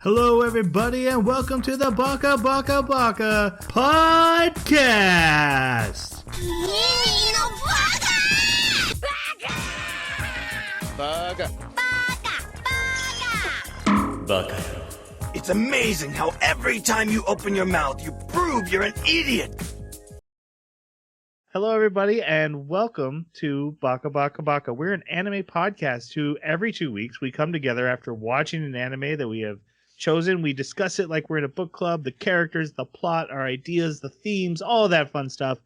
Hello, everybody, and welcome to the Baka podcast. Baka. It's amazing how every time you open your mouth, you prove you're an idiot. Hello, everybody, and welcome to Baka. We're an anime podcast who every 2 weeks we come together after watching an anime that we have chosen. We discuss it like we're in a book club, the characters, the plot, our ideas, the themes, all of that fun stuff.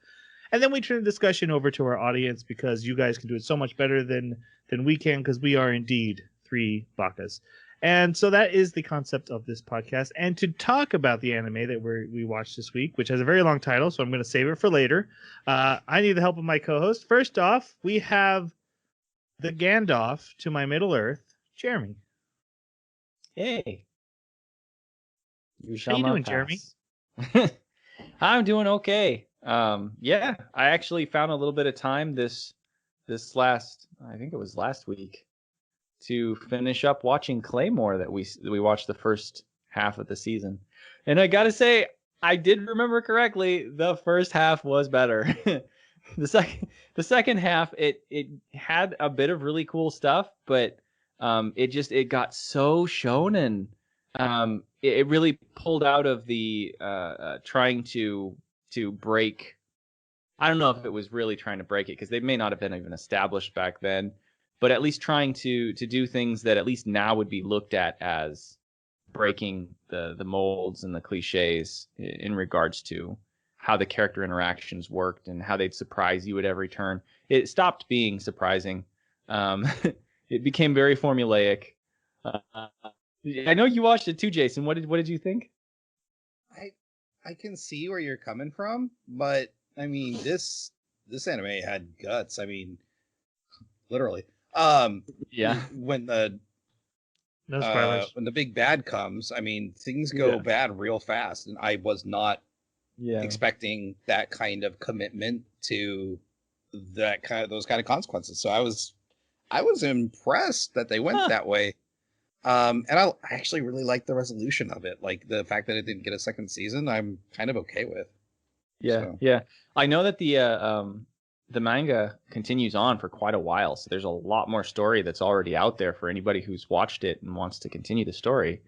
And then we turn the discussion over to our audience because you guys can do it so much better than we can, because we are indeed three Bakas. And so that is the concept of this podcast. And to talk about the anime that we watched this week, which has a very long title, so I'm going to save it for later, I need the help of my co-host. First off, we have the Gandalf to my Middle Earth, Jeremy. Hey. How you doing, Jeremy? I'm doing okay. Yeah, I actually found a little bit of time this last, I think it was last week, to finish up watching Claymore that we watched the first half of the season. And I got to say, I did remember correctly, the first half was better. The second half, it had a bit of really cool stuff, but it got so shonen. It really pulled out of the trying to break. I don't know if it was really trying to break it, because they may not have been even established back then, but at least trying to do things that at least now would be looked at as breaking the molds and the cliches in regards to how the character interactions worked and how they'd surprise you at every turn. It stopped being surprising. It became very formulaic. I know you watched it too, Jason. What did you think? I can see where you're coming from, but I mean this anime had guts. I mean, literally. Yeah. When the No spoilers. when the big bad comes, I mean, things go bad real fast, and I was not expecting that kind of commitment to those kind of consequences. So I was impressed that they went that way. And I actually really like the resolution of it. Like the fact that it didn't get a second season, I'm kind of okay with. Yeah, so. Yeah. I know that the manga continues on for quite a while, so there's a lot more story that's already out there for anybody who's watched it and wants to continue the story.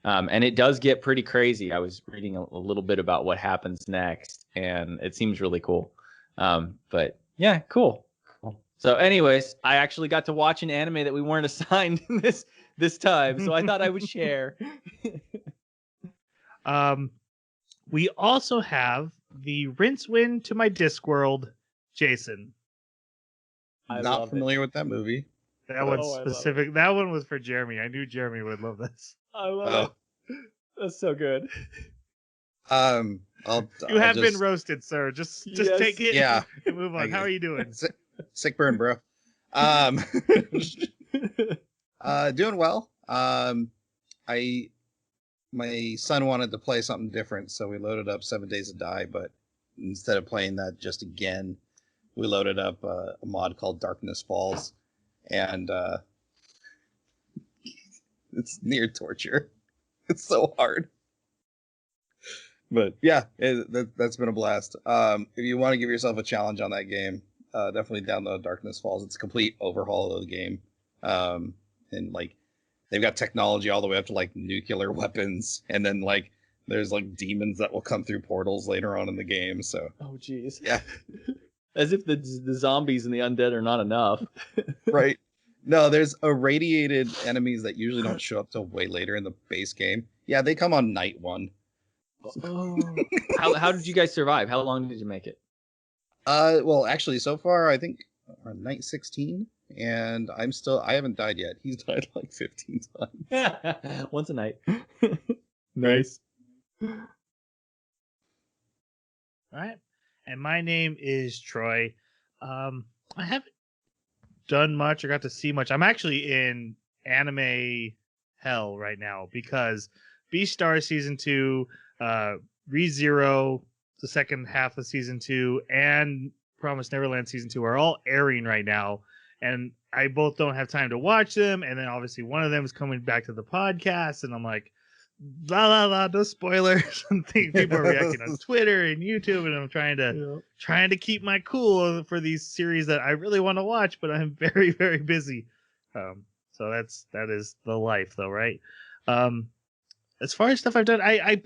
And it does get pretty crazy. I was reading a little bit about what happens next, and it seems really cool. But yeah, cool. So anyways, I actually got to watch an anime that we weren't assigned this time, so I thought I would share. We also have the Rincewind to my Discworld, Jason. Not familiar with that movie. That one's specific. That one was for Jeremy. I knew Jeremy would love this. I love it. That's so good. You have been roasted, sir. Just take it and move on. How are you doing? Sick burn, bro. Doing well. My son wanted to play something different, so we loaded up 7 Days to Die, but instead of playing that just again, we loaded up a mod called Darkness Falls, and it's near torture. It's so hard. But yeah, that's been a blast. If you want to give yourself a challenge on that game, definitely download Darkness Falls. It's a complete overhaul of the game. And like they've got technology all the way up to like nuclear weapons, and then like there's like demons that will come through portals later on in the game. So geez, yeah. As if the zombies and the undead are not enough. Right. No, there's irradiated enemies that usually don't show up till way later in the base game. Yeah, they come on night 1. Oh. How did you guys survive? How long did you make it? Well, actually, so far, I think on night 16, and I haven't died yet. He's died like 15 times. Once a night. Nice. All right. And my name is Troy. I haven't done much or got to see much. I'm actually in anime hell right now because Beastar Season 2, ReZero, the second half of Season 2, and Promised Neverland Season 2 are all airing right now. And I both don't have time to watch them. And then obviously one of them is coming back to the podcast. And I'm like, no spoilers. I think people are reacting on Twitter and YouTube, and I'm trying to keep my cool for these series that I really want to watch, but I'm very, very busy. So that is the life, though, right? As far as stuff I've done, I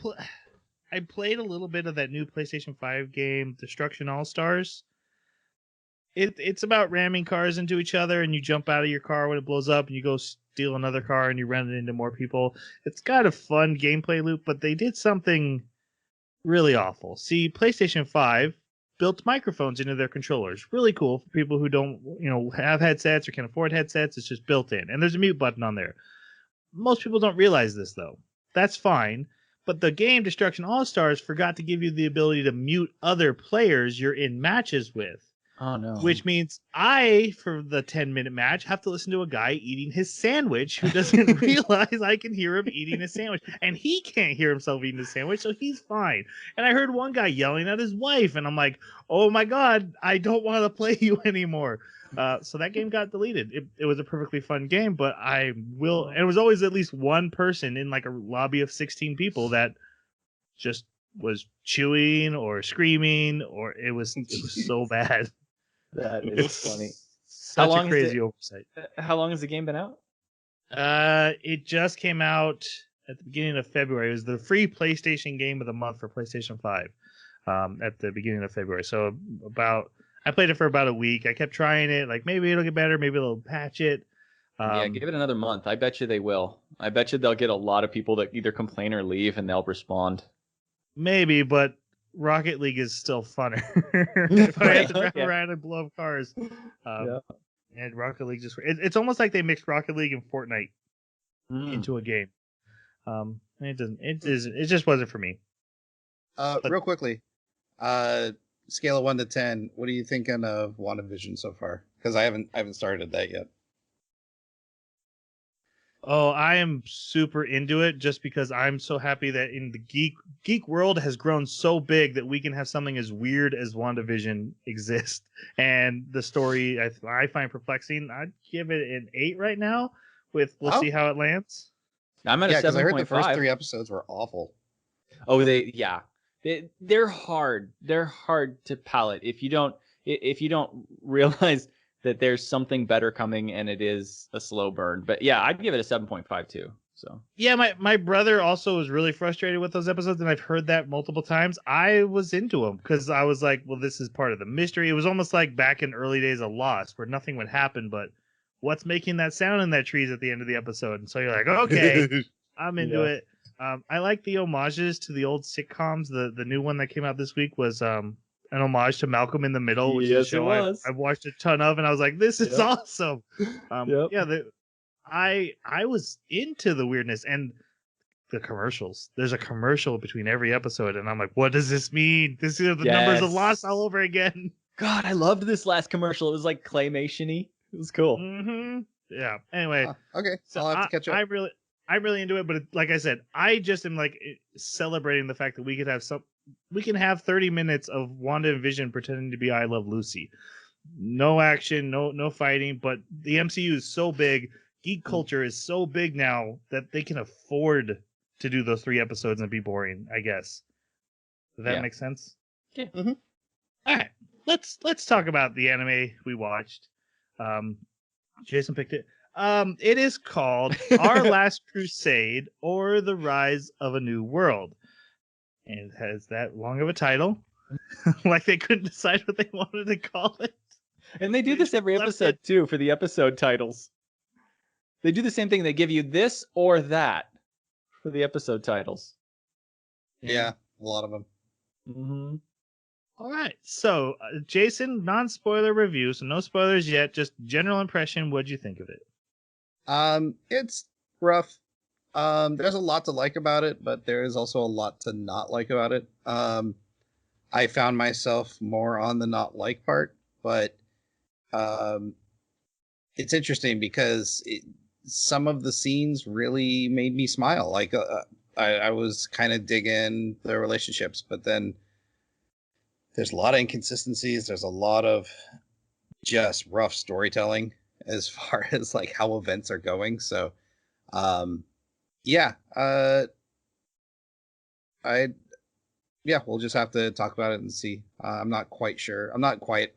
played a little bit of that new PlayStation 5 game, Destruction All Stars. It's about ramming cars into each other, and you jump out of your car when it blows up, and you go steal another car, and you run it into more people. It's got a fun gameplay loop, but they did something really awful. See, PlayStation 5 built microphones into their controllers. Really cool for people who don't, have headsets or can afford headsets. It's just built in, and there's a mute button on there. Most people don't realize this, though. That's fine. But the game Destruction All Stars forgot to give you the ability to mute other players you're in matches with. Oh, no. Which means I, for the 10-minute match, have to listen to a guy eating his sandwich who doesn't realize I can hear him eating his sandwich. And he can't hear himself eating his sandwich, so he's fine. And I heard one guy yelling at his wife, and I'm like, oh my God, I don't want to play you anymore. So that game got deleted. It was a perfectly fun game, but and it was always at least one person in like a lobby of 16 people that just was chewing or screaming, or it was so bad. That is funny. Such a crazy oversight. How long has the game been out? It just came out at the beginning of February. It was the free PlayStation game of the month for PlayStation 5 at the beginning of February. So I played it for about a week. I kept trying it. Like, maybe it'll get better. Maybe they'll patch it. Yeah, give it another month. I bet you they will. I bet you they'll get a lot of people that either complain or leave, and they'll respond. Maybe, but Rocket League is still funner. If I have to drive around and blow up cars. And Rocket League it's almost like they mixed Rocket League and Fortnite into a game. It just wasn't for me. Real quickly, scale of 1 to 10, what are you thinking of WandaVision so far? Because I haven't started that yet. Oh, I am super into it just because I'm so happy that in the geek world has grown so big that we can have something as weird as WandaVision exist. And the story I find perplexing. I'd give it an 8 right now. We'll see how it lands. I'm at a 7.5. Because I heard the first 3 episodes were awful. Oh, they're hard. They're hard to palate if you don't realize that there's something better coming, and it is a slow burn. But yeah, I'd give it a 7.5 too. So yeah, my brother also was really frustrated with those episodes, and I've heard that multiple times. I was into them because I was like, well, this is part of the mystery. It was almost like back in early days of Lost, where nothing would happen, but what's making that sound in that trees at the end of the episode? And so you're like, okay, I'm into it. I like the homages to the old sitcoms. The new one that came out this week was an homage to Malcolm in the Middle, which is a show I've watched a ton of, and I was like, this is awesome. I was into the weirdness and the commercials. There's a commercial between every episode, and I'm like, what does this mean? This is the numbers of Lost all over again. God, I loved this last commercial. It was like claymation-y. It was cool. Mm-hmm. Yeah. Anyway. Okay. So I'll have to catch up. I'm really into it, but like I said, I just am like celebrating the fact that we can have 30 minutes of Wanda and Vision pretending to be I Love Lucy. No action, no fighting, but the MCU is so big, geek culture is so big now that they can afford to do those 3 episodes and be boring, I guess. Does that make sense? Yeah. Mm-hmm. All right. Let's talk about the anime we watched. Jason picked it. It is called Our Last Crusade, or The Rise of a New World. And it has that long of a title. Like they couldn't decide what they wanted to call it. And they do this every episode, too, for the episode titles. They do the same thing. They give you this or that for the episode titles. Yeah, a lot of them. Mm-hmm. All right. So, Jason, non-spoiler review. So no spoilers yet. Just general impression. What'd you think of it? It's rough. There's a lot to like about it, but there is also a lot to not like about it. I found myself more on the not like part, but it's interesting because some of the scenes really made me smile. Like I was kind of digging the relationships, but then there's a lot of inconsistencies. There's a lot of just rough storytelling as far as like how events are going. So, Yeah, we'll just have to talk about it and see. I'm not quite sure. I'm not quite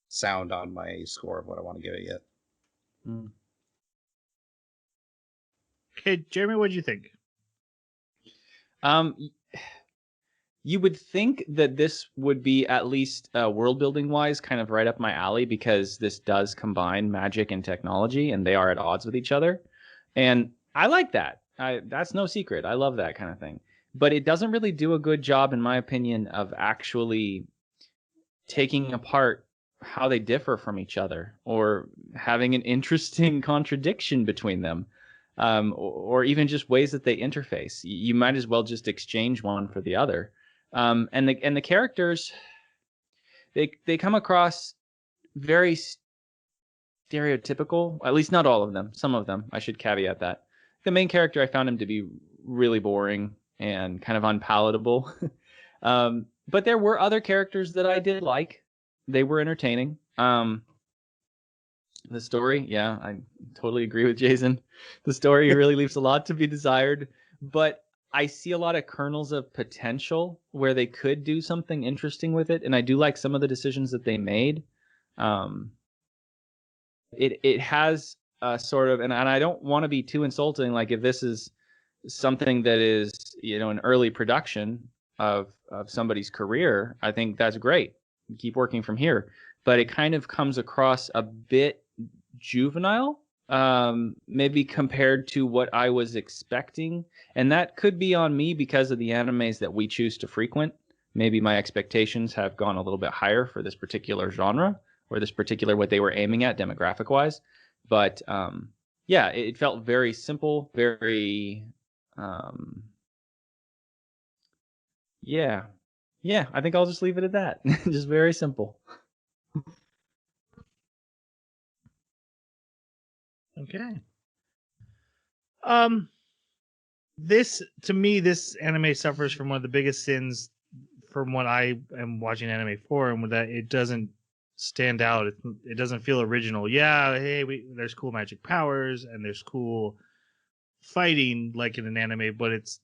sound on my score of what I want to give it yet. Okay, Jeremy, what do you think? You would think that this would be, at least world building wise, kind of right up my alley, because this does combine magic and technology, and they are at odds with each other. And I like that. That's no secret. I love that kind of thing. But it doesn't really do a good job, in my opinion, of actually taking apart how they differ from each other, or having an interesting contradiction between them, or even just ways that they interface. You might as well just exchange one for the other. And the characters, they come across very stereotypical. At least not all of them. Some of them. I should caveat that. The main character, I found him to be really boring and kind of unpalatable. But there were other characters that I did like. They were entertaining. The story, yeah, I totally agree with Jason. The story really leaves a lot to be desired, but I see a lot of kernels of potential where they could do something interesting with it, and I do like some of the decisions that they made. It has a sort of, and I don't want to be too insulting, like if this is something that is, an early production of somebody's career, I think that's great. Keep working from here. But it kind of comes across a bit juvenile, maybe compared to what I was expecting. And that could be on me because of the animes that we choose to frequent. Maybe my expectations have gone a little bit higher for this particular genre, or this particular what they were aiming at demographic wise. But yeah, it felt very simple, very yeah, I think I'll just leave it at that. Just very simple. Okay. This, to me, this anime suffers from one of the biggest sins from what I am watching anime for, and that it doesn't stand out. It doesn't feel original. Yeah, hey, there's cool magic powers and there's cool fighting like in an anime, but it's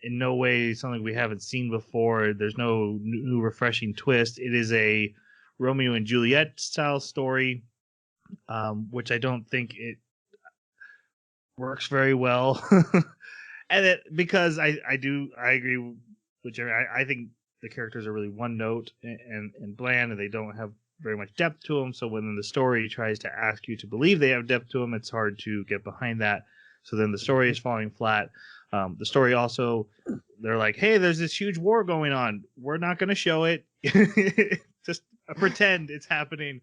in no way something we haven't seen before. There's no new refreshing twist. It is a Romeo and Juliet style story, which I don't think it works very well. And because I agree with Jerry. I think the characters are really one note and bland, and they don't have very much depth to them. So when the story tries to ask you to believe they have depth to them, it's hard to get behind that. So then the story is falling flat. The story also, they're like, hey, there's this huge war going on. We're not going to show it. Just pretend it's happening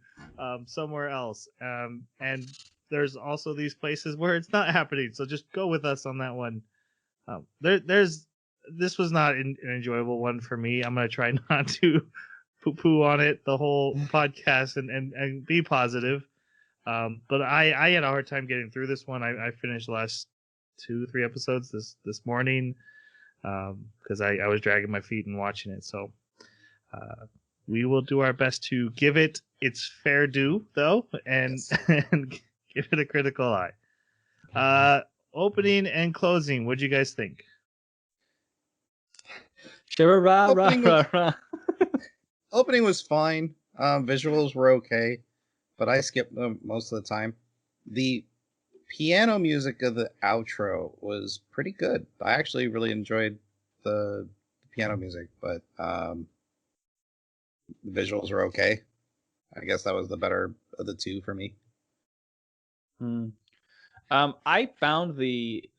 somewhere else. And there's also these places where it's not happening. So just go with us on that one. This was not an enjoyable one for me. I'm going to try not to poo-poo on it the whole podcast and be positive. But I had a hard time getting through this one. I finished the last 2-3 episodes this morning because I was dragging my feet and watching it. So we will do our best to give it its fair due, though, and and give it a critical eye. Opening and closing. What'd you guys think? Opening was fine. Visuals were okay, but I skipped them most of the time. The piano music of the outro was pretty good. I actually really enjoyed the piano music, but the visuals were okay. I guess that was the better of the two for me. I found the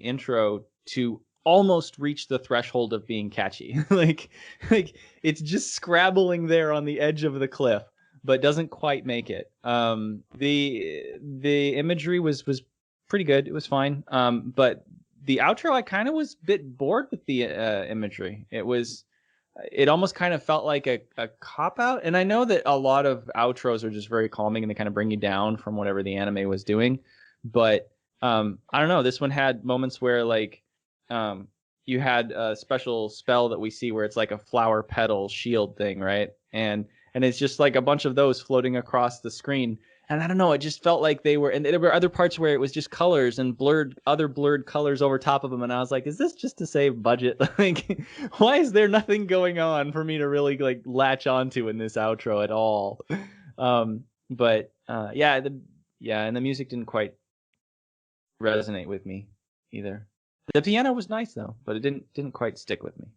intro to almost reach the threshold of being catchy. like it's just scrabbling there on the edge of the cliff, but doesn't quite make it. The imagery was pretty good. It was fine. But the outro, I kind of was a bit bored with the imagery. It almost kind of felt like a cop out. And I know that a lot of outros are just very calming and they kind of bring you down from whatever the anime was doing. But I don't know. This one had moments where you had a special spell that we see where it's like a flower petal shield thing, right? And it's just like a bunch of those floating across the screen. And I don't know, it just felt like they were, and there were other parts where it was just colors and other blurred colors over top of them. And I was like, is this just to save budget? Like, why is there nothing going on for me to really like latch onto in this outro at all? But and the music didn't quite resonate with me either. The piano was nice though, but it didn't quite stick with me.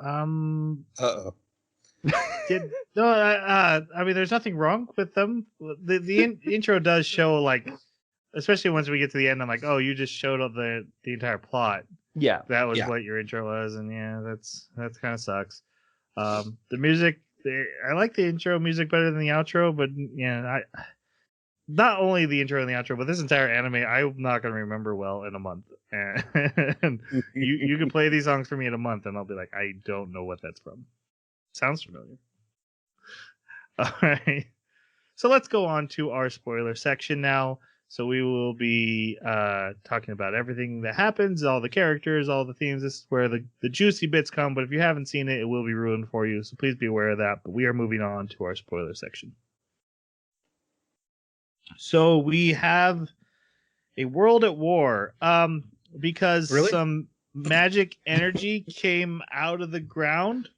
Uh-oh. I mean, there's nothing wrong with them. The intro does show, like, especially once we get to the end, I'm like, oh, you just showed up the entire plot. Yeah, that was what your intro was, and that kind of sucks. The music, I like the intro music better than the outro, but not only the intro and the outro, but this entire anime, I'm not gonna remember well in a month. And you can play these songs for me in a month, and I'll be like, I don't know what that's from. Sounds familiar. All right. So let's go on to our spoiler section now. So we will be talking about everything that happens, all the characters, all the themes. This is where the juicy bits come. But if you haven't seen it, it will be ruined for you. So please be aware of that. But we are moving on to our spoiler section. So we have a world at war. Because some magic energy came out of the ground.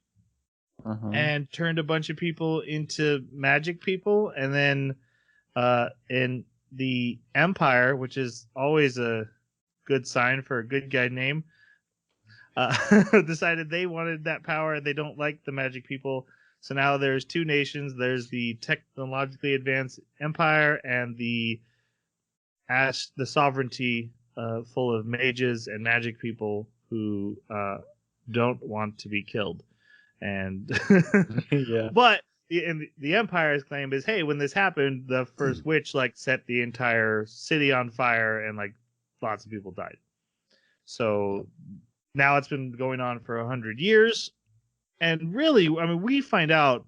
And turned a bunch of people into magic people, and then in the Empire, which is always a good sign for a good guy name, decided they wanted that power and they don't like the magic people. So now there's two nations. There's the technologically advanced Empire and the sovereignty full of mages and magic people who don't want to be killed. And but the Empire's claim is, hey, when this happened, the first witch like set the entire city on fire and like lots of people died. So now it's been going on for 100 years, and really, I mean, we find out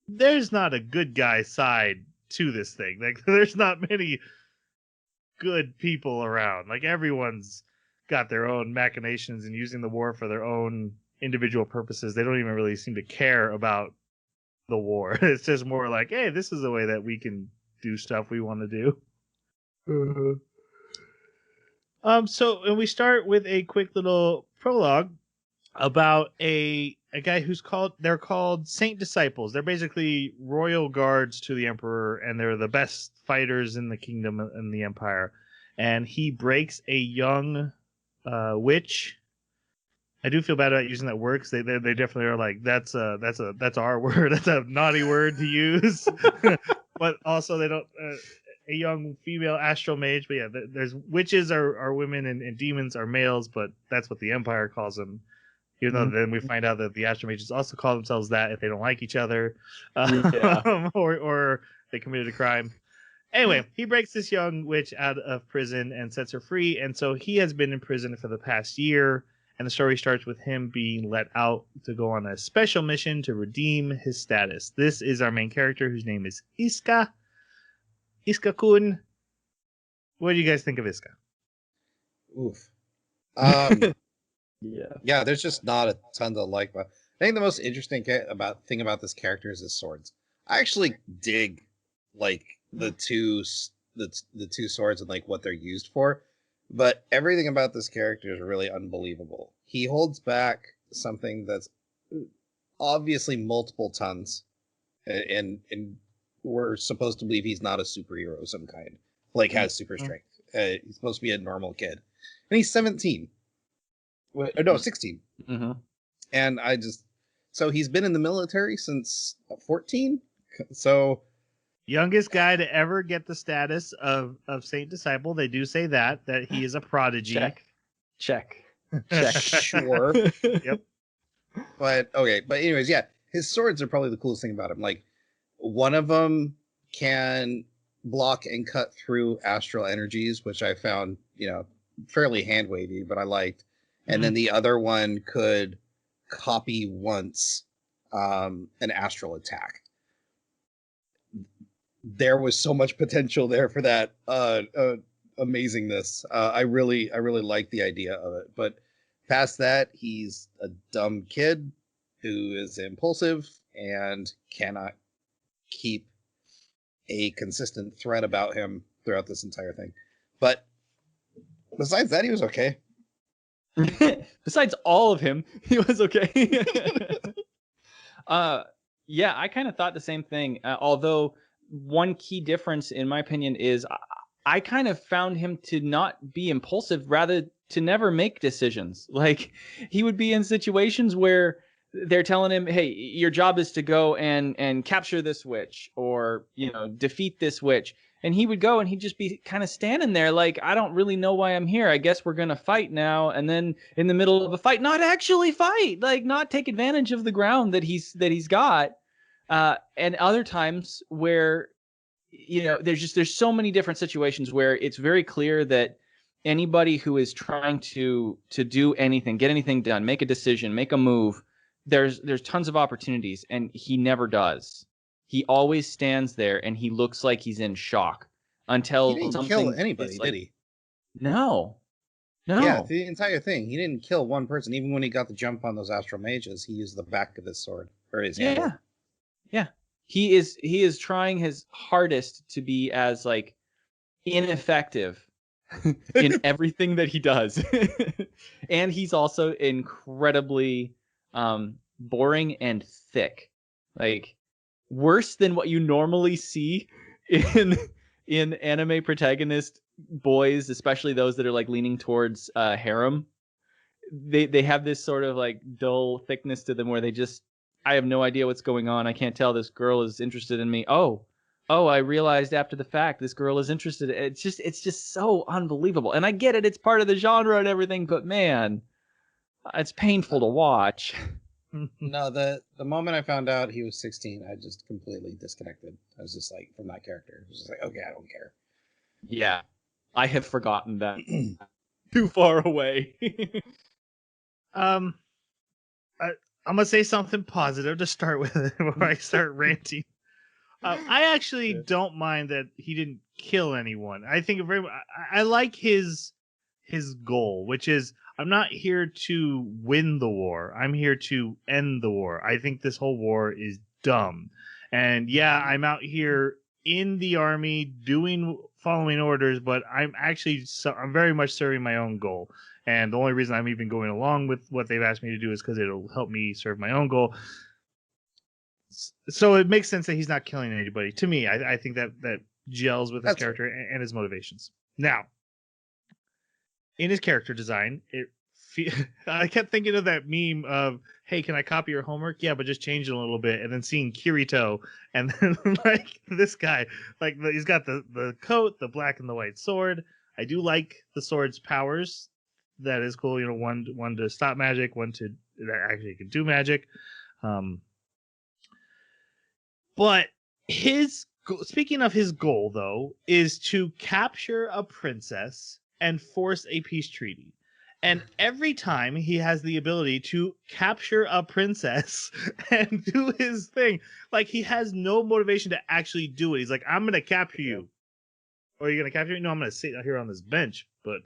there's not a good guy side to this thing. Like, there's not many good people around. Like, everyone's got their own machinations and using the war for their own individual purposes. They don't even really seem to care about the war. It's just more like, hey, this is the way that we can do stuff we want to do. And we start with a quick little prologue about a guy they're called Saint Disciples. They're basically royal guards to the Emperor, and they're the best fighters in the kingdom and the Empire. And he breaks a young witch. I do feel bad about using that word because they definitely are like, that's our word. That's a naughty word to use. But also they don't a young female astral mage. But yeah, there's witches are women and demons are males, but that's what the Empire calls them. Even though then we find out that the astral mages also call themselves that if they don't like each other, or they committed a crime. Anyway, he breaks this young witch out of prison and sets her free, and so he has been in prison for the past year. And the story starts with him being let out to go on a special mission to redeem his status. This is our main character, whose name is Iska. Iska-kun. What do you guys think of Iska? Oof. Yeah, there's just not a ton to like. But I think the most interesting thing about this character is his swords. I actually dig like the two swords and like what they're used for. But everything about this character is really unbelievable. He holds back something that's obviously multiple tons, and we're supposed to believe he's not a superhero of some kind, like has super strength. He's supposed to be a normal kid, and he's 17. No, 16. Mm-hmm. And so he's been in the military since 14. So. Youngest guy to ever get the status of Saint Disciple. They do say that he is a prodigy. Check. Sure. Yep. But anyways, yeah, his swords are probably the coolest thing about him. Like, one of them can block and cut through astral energies, which I found, fairly hand wavy, but I liked. And then the other one could copy once an astral attack. There was so much potential there for that amazingness. I really like the idea of it. But past that, he's a dumb kid who is impulsive and cannot keep a consistent thread about him throughout this entire thing. But besides that, he was okay. Besides all of him, he was okay. Yeah, I kind of thought the same thing. Although one key difference, in my opinion, is I kind of found him to not be impulsive, rather to never make decisions. Like, he would be in situations where they're telling him, "Hey, your job is to go and capture this witch, or defeat this witch." And he would go and he'd just be kind of standing there like, I don't really know why I'm here. I guess we're going to fight now. And then in the middle of a fight, not actually fight, like not take advantage of the ground that he's got. And other times where, there's so many different situations where it's very clear that anybody who is trying to do anything, get anything done, make a decision, make a move, there's tons of opportunities, and he never does. He always stands there and he looks like he's in shock until he didn't something kill anybody, like, did he? No. Yeah, the entire thing. He didn't kill one person. Even when he got the jump on those astral mages, he used the back of his sword or his handle. Yeah. He is trying his hardest to be as like ineffective in everything that he does. And he's also incredibly boring and thick. Like, worse than what you normally see in anime protagonist boys, especially those that are like leaning towards harem. They have this sort of like dull thickness to them where I have no idea what's going on. I can't tell this girl is interested in me. Oh, I realized after the fact this girl is interested. It's just so unbelievable. And I get it, it's part of the genre and everything, but man, it's painful to watch. No, the moment I found out he was 16, I just completely disconnected. I was just like, from that character. I was just like, okay, I don't care. Yeah, I have forgotten that. Too far away. I'm gonna say something positive to start with before I start ranting. I actually don't mind that he didn't kill anyone. I think I like his goal, which is, I'm not here to win the war. I'm here to end the war. I think this whole war is dumb. And yeah, I'm out here in the army following orders, but I'm very much serving my own goal. And the only reason I'm even going along with what they've asked me to do is because it'll help me serve my own goal. So it makes sense that he's not killing anybody. To me, I think that gels with his character and his motivations. Now, in his character design, I kept thinking of that meme of, hey, can I copy your homework? Yeah, but just change it a little bit. And then seeing Kirito, and then like this guy, like he's got the coat, the black and the white sword. I do like the sword's powers. That is cool. One to stop magic, one to that actually can do magic. But speaking of his goal, though, is to capture a princess and force a peace treaty. And every time he has the ability to capture a princess and do his thing, like, he has no motivation to actually do it. He's like, I'm going to capture you. Or are you going to capture me? No, I'm going to sit here on this bench. But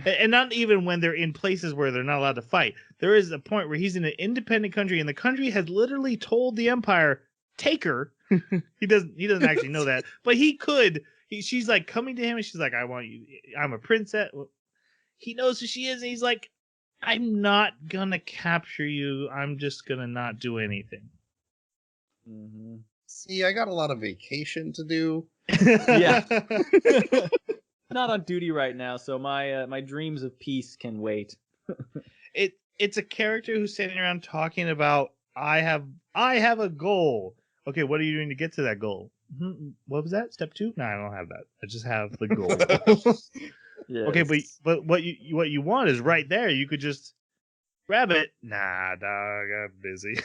and not even when they're in places where they're not allowed to fight. There is a point where he's in an independent country, and the country has literally told the Empire, take her. He doesn't actually know that, but he could. She's like coming to him, and she's like, I want you. I'm a princess. He knows who she is, and he's like, I'm not gonna capture you. I'm just gonna not do anything. Mm-hmm. See, I got a lot of vacation to do. Yeah. Not on duty right now, so my dreams of peace can wait. It's a character who's sitting around talking about, I have a goal. Okay, what are you doing to get to that goal? What was that? Step 2? No, I don't have that. I just have the goal. Yes. Okay, but what you want is right there. You could just grab it. Nah, dog, I'm busy.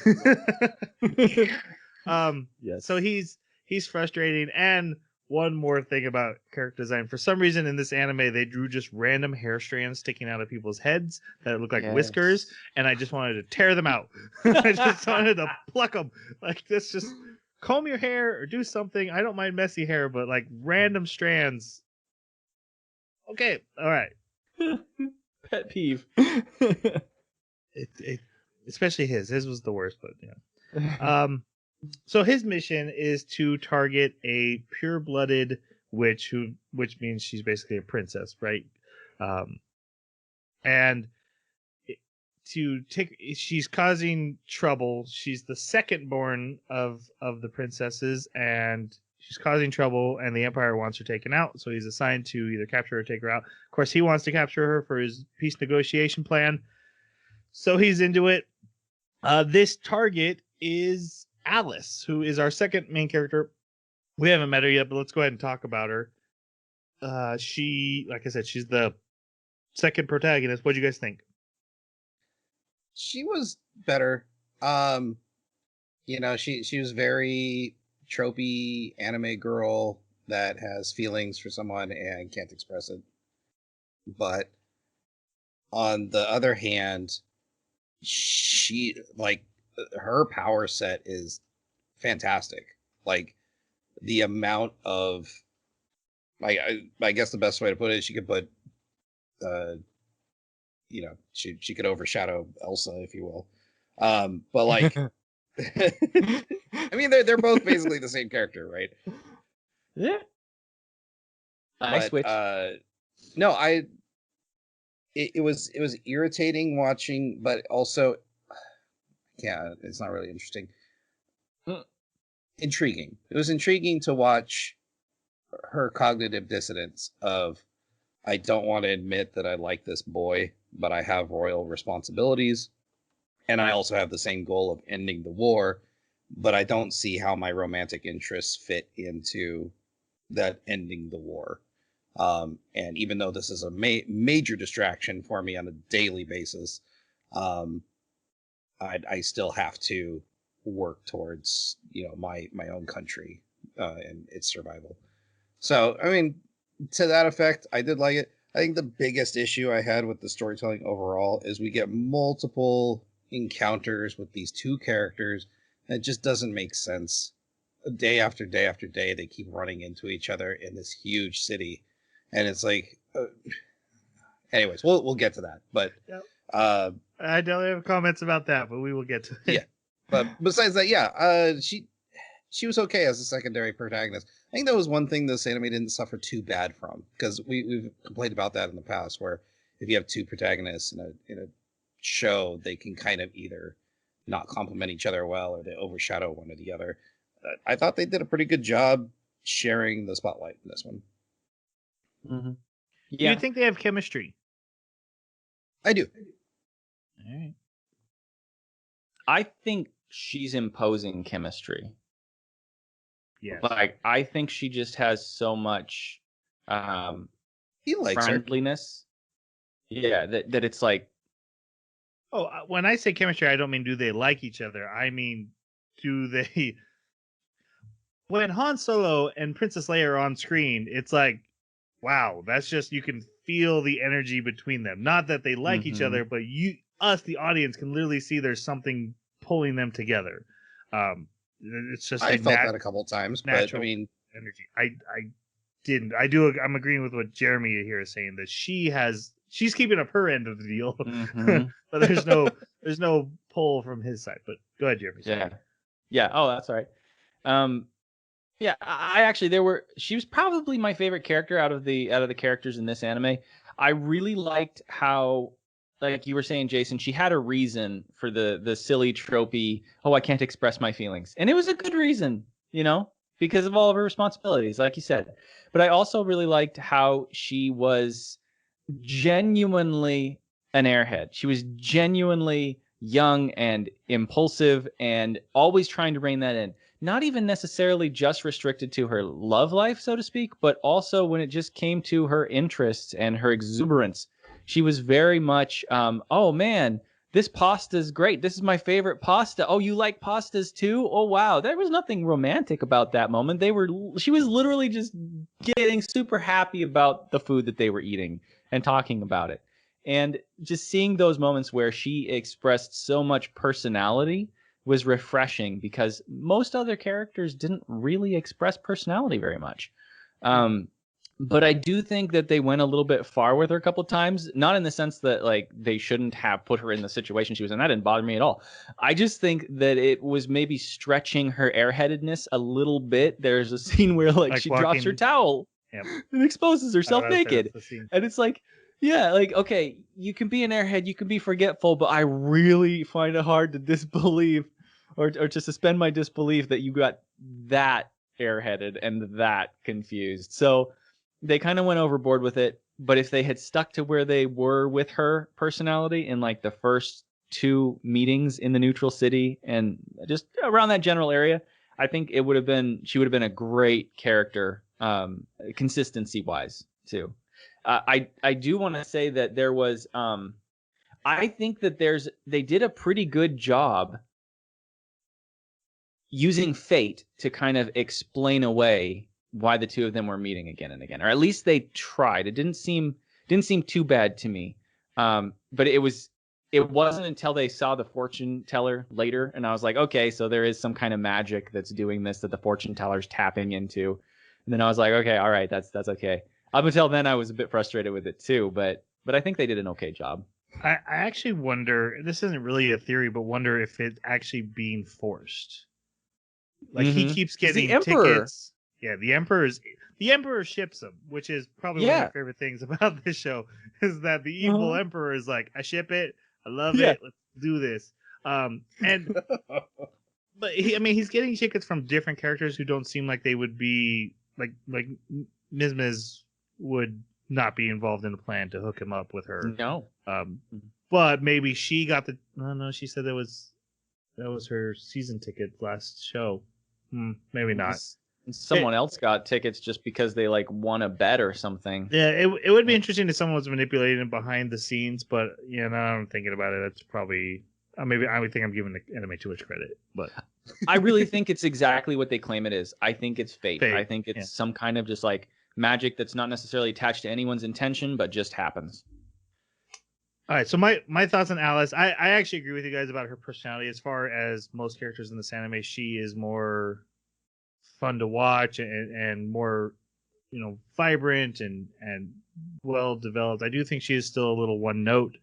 Yes. So he's frustrating. And one more thing about character design. For some reason in this anime, they drew just random hair strands sticking out of people's heads that look like whiskers, and I just wanted to tear them out. I just wanted to pluck them. Like, this, just comb your hair or do something. I don't mind messy hair, but like random strands. Okay, all right. Pet peeve. It especially his was the worst, but yeah. So his mission is to target a pure-blooded witch, which means she's basically a princess, right? And she's causing trouble. She's the second born of the princesses, and she's causing trouble, and the Empire wants her taken out. So he's assigned to either capture her or take her out. Of course, he wants to capture her for his peace negotiation plan. So he's into it. This target is Alice, who is our second main character. We haven't met her yet, but let's go ahead and talk about her. She, like I said, she's the second protagonist. What do you guys think? She was better. She was very tropey anime girl that has feelings for someone and can't express it. But on the other hand, she her power set is fantastic. Like the amount of I guess the best way to put it is she could put she could overshadow Elsa, if you will. But like I mean they're both basically the same character, right? Yeah. I switched. No, it was irritating watching, but also it's not really interesting. Intriguing. It was intriguing to watch her cognitive dissonance of, I don't want to admit that I like this boy, but I have royal responsibilities, and I also have the same goal of ending the war, but I don't see how my romantic interests fit into that ending the war. And even though this is a major distraction for me on a daily basis, I still have to work towards my own country and its survival. So I mean, to that effect, I did like it. I think the biggest issue I had with the storytelling overall is we get multiple encounters with these two characters and it just doesn't make sense. Day after day after day, they keep running into each other in this huge city, and it's like, anyways, we'll get to that. But yep. I don't have comments about that, but we will get to it. Yeah, but besides that, she was okay as a secondary protagonist. I think that was one thing this anime didn't suffer too bad from, because we've complained about that in the past, where if you have two protagonists in a show, they can kind of either not complement each other well or they overshadow one or the other. I thought they did a pretty good job sharing the spotlight in this one. Mm-hmm. Yeah. Do you think they have chemistry? I do. All right. I think she's imposing chemistry. Yes. Like, I think she just has so much he likes friendliness. Her. Yeah, that it's like. Oh, when I say chemistry, I don't mean do they like each other. I mean, do they... When Han Solo and Princess Leia are on screen, it's like, wow, that's just, you can feel the energy between them. Not that they like each other, but us, the audience, can literally see there's something pulling them together. It's just I felt that a couple times, but I mean, energy. I didn't. I'm agreeing with what Jeremy here is saying, that she's keeping up her end of the deal, but there's no pull from his side. But go ahead, Jeremy. Yeah. Oh, that's all right. Yeah, I actually she was probably my favorite character out of the characters in this anime. I really liked how, like you were saying, Jason, she had a reason for the silly tropey, oh, I can't express my feelings. And it was a good reason, because of all of her responsibilities, like you said. But I also really liked how she was genuinely an airhead. She was genuinely young and impulsive and always trying to rein that in. Not even necessarily just restricted to her love life, so to speak, but also when it just came to her interests and her exuberance. She was very much, oh man, this pasta is great. This is my favorite pasta. Oh, you like pastas too? Oh, wow. There was nothing romantic about that moment. She was literally just getting super happy about the food that they were eating and talking about it. And just seeing those moments where she expressed so much personality was refreshing, because most other characters didn't really express personality very much. But I do think that they went a little bit far with her a couple of times, not in the sense that like they shouldn't have put her in the situation she was in. That didn't bother me at all. I just think that it was maybe stretching her airheadedness a little bit. There's a scene where like she drops her towel and exposes herself naked. And it's like, yeah, like, okay, you can be an airhead, you can be forgetful, but I really find it hard to disbelieve or to suspend my disbelief that you got that airheaded and that confused. So they kind of went overboard with it, but if they had stuck to where they were with her personality in like the first 2 meetings in the neutral city and just around that general area, I think she would have been a great character, consistency wise too. I do want to say that there was, I think that they did a pretty good job using fate to kind of explain away why the 2 of them were meeting again and again, or at least they tried. It didn't seem too bad to me. But it wasn't until they saw the fortune teller later, and I was like, okay, so there is some kind of magic that's doing this that the fortune teller's tapping into. And then I was like, okay, all right, that's okay. Up until then, I was a bit frustrated with it too, but I think they did an okay job. I actually wonder. This isn't really a theory, but wonder if it's actually being forced. Like he keeps getting tickets. Yeah, the Emperor ships him, which is probably one of my favorite things about this show, is that the evil Emperor is like, I ship it, I love it, let's do this. But he's getting tickets from different characters who don't seem like they would be like Miz would not be involved in the plan to hook him up with her. No. But maybe she got the. No, she said that was her season ticket last show. Maybe not. Someone else got tickets just because they like won a bet or something. Yeah, it would be interesting if someone was manipulating him behind the scenes, but now I'm thinking about it, that's probably maybe I would think I'm giving the anime too much credit, but I really think it's exactly what they claim it is. I think it's fate. I think it's some kind of just like magic that's not necessarily attached to anyone's intention, but just happens. All right, so my thoughts on Alice, I actually agree with you guys about her personality. As far as most characters in this anime, she is more fun to watch and more, vibrant and well developed. I do think she is still a little one note,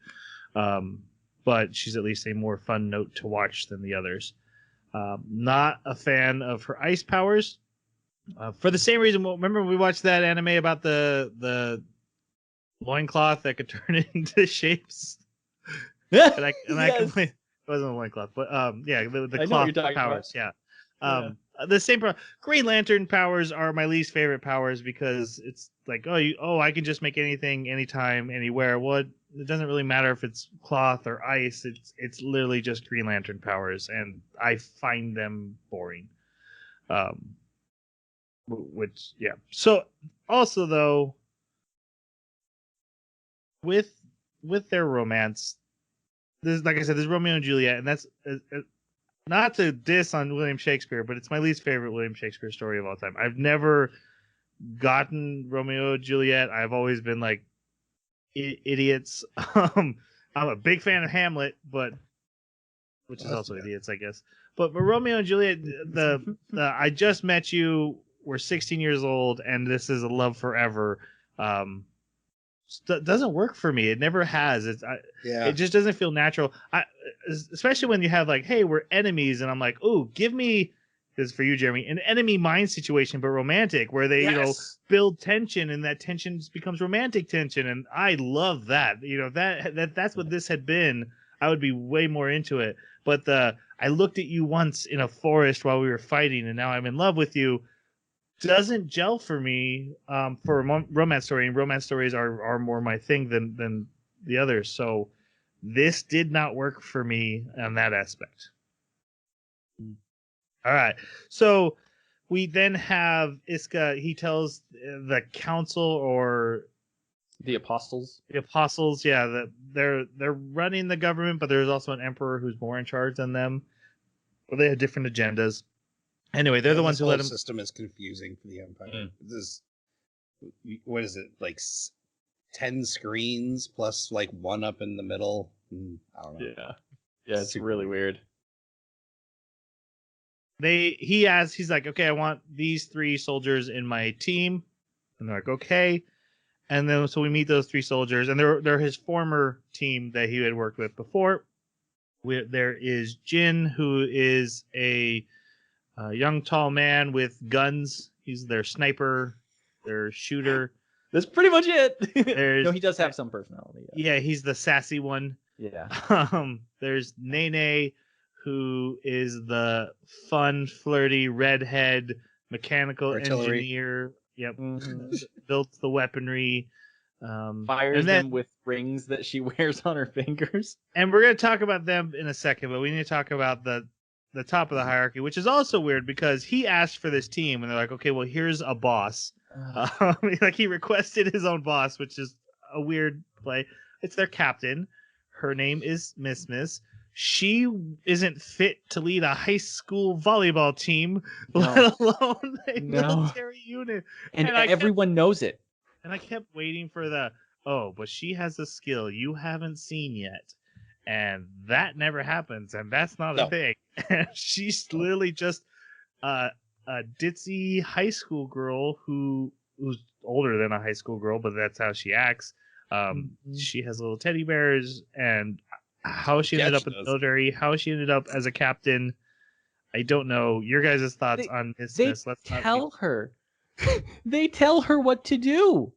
but she's at least a more fun note to watch than the others. Not a fan of her ice powers, for the same reason. Remember when we watched that anime about the loincloth that could turn into shapes? and I complained. It wasn't a loincloth, but the cloth powers. About. Yeah. The same Green Lantern powers are my least favorite powers because it's like, I can just make anything, anytime, anywhere. Well, it doesn't really matter if it's cloth or ice. It's literally just Green Lantern powers, and I find them boring. So also though, with their romance, this, like I said, there's Romeo and Juliet, and that's not to diss on William Shakespeare, but it's my least favorite William Shakespeare story of all time. I've never gotten Romeo and Juliet. I've always been like idiots. I'm a big fan of Hamlet, which is also idiots, I guess. But Romeo and Juliet, the I just met you, we're 16 years old, and this is a love forever. Doesn't work for me. It never has. It just doesn't feel natural. Especially when you have like, hey, we're enemies, and I'm like, oh, give me this for you, Jeremy, an enemy mind situation, but romantic, where they build tension, and that tension becomes romantic tension, and I love that. That's what this had been. I would be way more into it. But I looked at you once in a forest while we were fighting, and now I'm in love with you. Doesn't gel for me for a romance story, and romance stories are more my thing than the others. So this did not work for me on that aspect. All right, so we then have Iska. He tells the council or the apostles. That they're running the government, but there's also an emperor who's more in charge than them. But they have different agendas. Anyway, they're the ones who let him. The system is confusing for the Empire. What is it, like 10 screens plus like one up in the middle? I don't know. Yeah, it's really weird. He's like, okay, I want these 3 soldiers in my team. And they're like, okay. And then so we meet those 3 soldiers, and they're his former team that he had worked with before. There is Jin, who is a young tall man with guns. He's their sniper, their shooter. That's pretty much it. No, he does have some personality. Yeah, he's the sassy one. Yeah. There's Nene, who is the fun, flirty, redhead mechanical Artillery. engineer. Yep. Built the weaponry. Fires them with rings that she wears on her fingers. And we're going to talk about them in a second, but we need to talk about the top of the hierarchy, which is also weird because he asked for this team, and they're like, okay, well, here's a boss. Like he requested his own boss, which is a weird play. It's their captain. Her name is Miss. She isn't fit to lead a high school volleyball team, let alone a military unit. And everyone knows it. And I kept waiting for but she has a skill you haven't seen yet. And that never happens. And that's not a thing. She's literally just a ditzy high school girl who's older than a high school girl, but that's how she acts. She has little teddy bears, and how she ended up in the military, how she ended up as a captain, I don't know. Your guys' thoughts on Miss. They tell her what to do.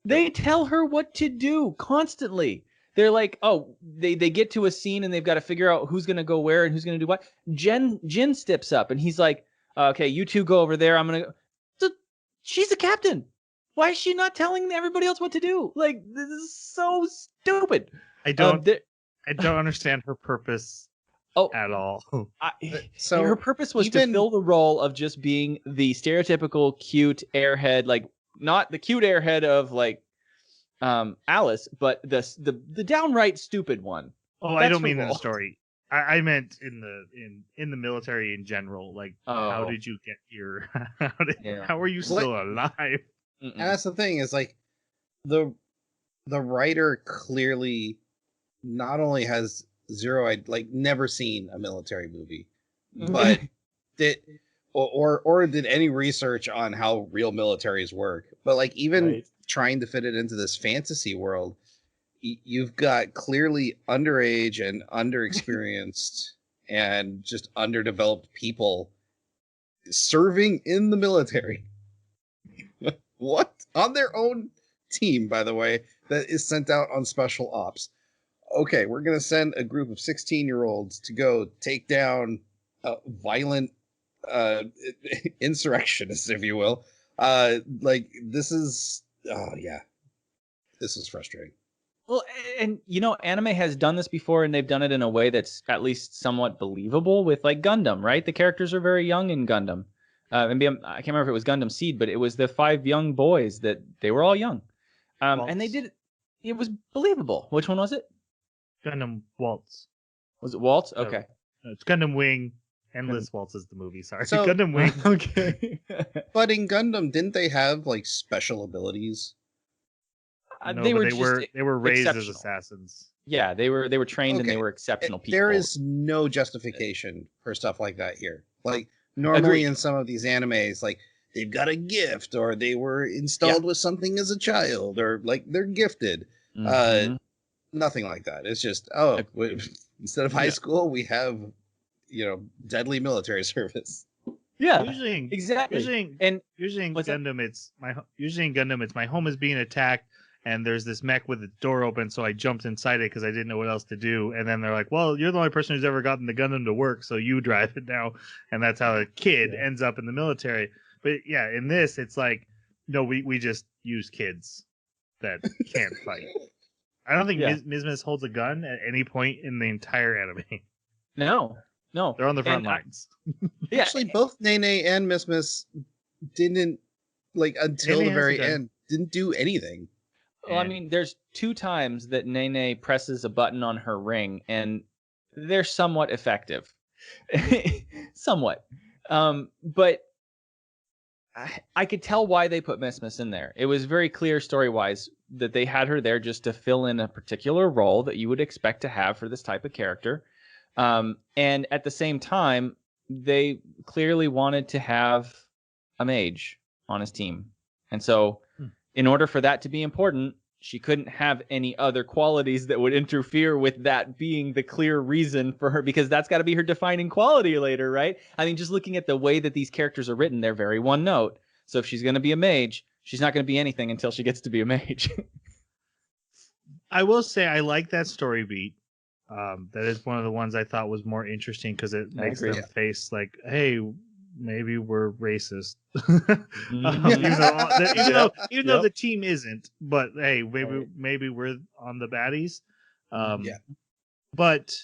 They tell her what to do constantly. They're like, they get to a scene and they've got to figure out who's going to go where and who's going to do what. Jin steps up and he's like, okay, you two go over there. I'm going to go. She's the captain. Why is she not telling everybody else what to do? Like, this is so stupid. I don't understand her purpose at all. So her purpose was to fill the role of just being the stereotypical cute airhead, like not the cute airhead of like Alice, but the downright stupid one. Oh, I don't mean in the story. I meant in the military in general. Like, how did you get here? How are you still alive? And that's the thing is like the writer clearly not only has never seen a military movie, but did any research on how real militaries work. But like even trying to fit it into this fantasy world, you've got clearly underage and underexperienced and just underdeveloped people serving in the military. What? On their own team, by the way, that is sent out on special ops. Okay, we're going to send a group of 16-year-olds to go take down violent insurrectionists, if you will. This is frustrating. Well, and anime has done this before, and they've done it in a way that's at least somewhat believable with like Gundam, right? The characters are very young in Gundam. I can't remember if it was Gundam Seed, but it was the 5 young boys that they were all young. And they did it was believable. Which one was it? Gundam Waltz. Was it Waltz? Okay. It's Gundam Wing. Endless Waltz is the movie. Sorry. So, Gundam Wing. Okay. But in Gundam, didn't they have like special abilities? No, they were raised as assassins. Yeah, they were trained and they were exceptional people. There is no justification for stuff like that here. Like normally in some of these animes, like they've got a gift or they were installed with something as a child or like they're gifted. Nothing like that. It's just instead of high school, we have deadly military service. Yeah, exactly. Usually in Gundam, it's my home is being attacked, and there's this mech with the door open, so I jumped inside it because I didn't know what else to do. And then they're like, "Well, you're the only person who's ever gotten the Gundam to work, so you drive it now." And that's how a kid ends up in the military. But yeah, in this, it's like, no, we just use kids that can't fight. I don't think Miss holds a gun at any point in the entire anime. No. They're on the front lines. Actually, both Nene and Miss didn't, like, until the very end, didn't do anything. Well, I mean, there's 2 times that Nene presses a button on her ring, and they're somewhat effective. Somewhat. But I could tell why they put Miss in there. It was very clear story-wise that they had her there just to fill in a particular role that you would expect to have for this type of character. And at the same time, they clearly wanted to have a mage on his team. And so in order for that to be important, she couldn't have any other qualities that would interfere with that being the clear reason for her, because that's got to be her defining quality later, right? I mean, just looking at the way that these characters are written, they're very one note. So if she's going to be a mage, she's not going to be anything until she gets to be a mage. I will say I like that story beat. That is one of the ones I thought was more interesting because it makes them face like, hey, maybe we're racist. Even though the team isn't, but hey, maybe we're on the baddies. But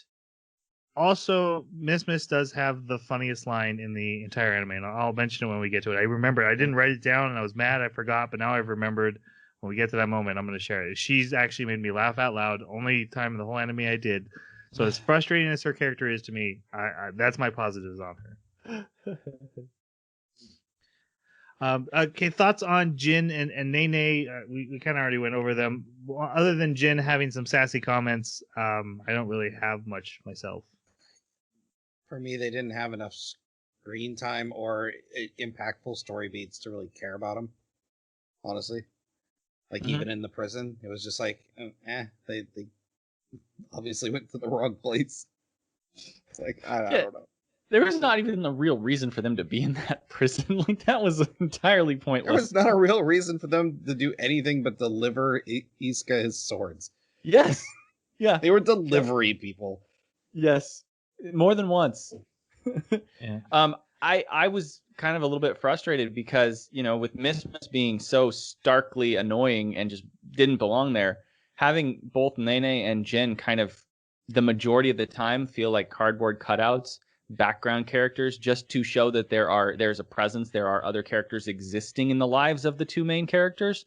also, Miss does have the funniest line in the entire anime, and I'll mention it when we get to it. I remember I didn't write it down, and I was mad I forgot, but now I've remembered. When we get to that moment, I'm going to share it. She's actually made me laugh out loud. Only time in the whole anime I did. So as frustrating as her character is to me, that's my positives on her. Okay, thoughts on Jin and Nene? We kind of already went over them. Other than Jin having some sassy comments, I don't really have much myself. For me, they didn't have enough screen time or impactful story beats to really care about them, honestly. Like, even in the prison, it was just like, they obviously went to the wrong place. It's like, I don't know. There was not even a real reason for them to be in that prison. Like, that was entirely pointless. There was not a real reason for them to do anything but deliver Iska his swords. Yes. Yeah. They were delivery people. Yes. More than once. Yeah. I was kind of a little bit frustrated because, with Miss being so starkly annoying and just didn't belong there, having both Nene and Jin kind of the majority of the time feel like cardboard cutouts, background characters, just to show that there's a presence, there are other characters existing in the lives of the two main characters,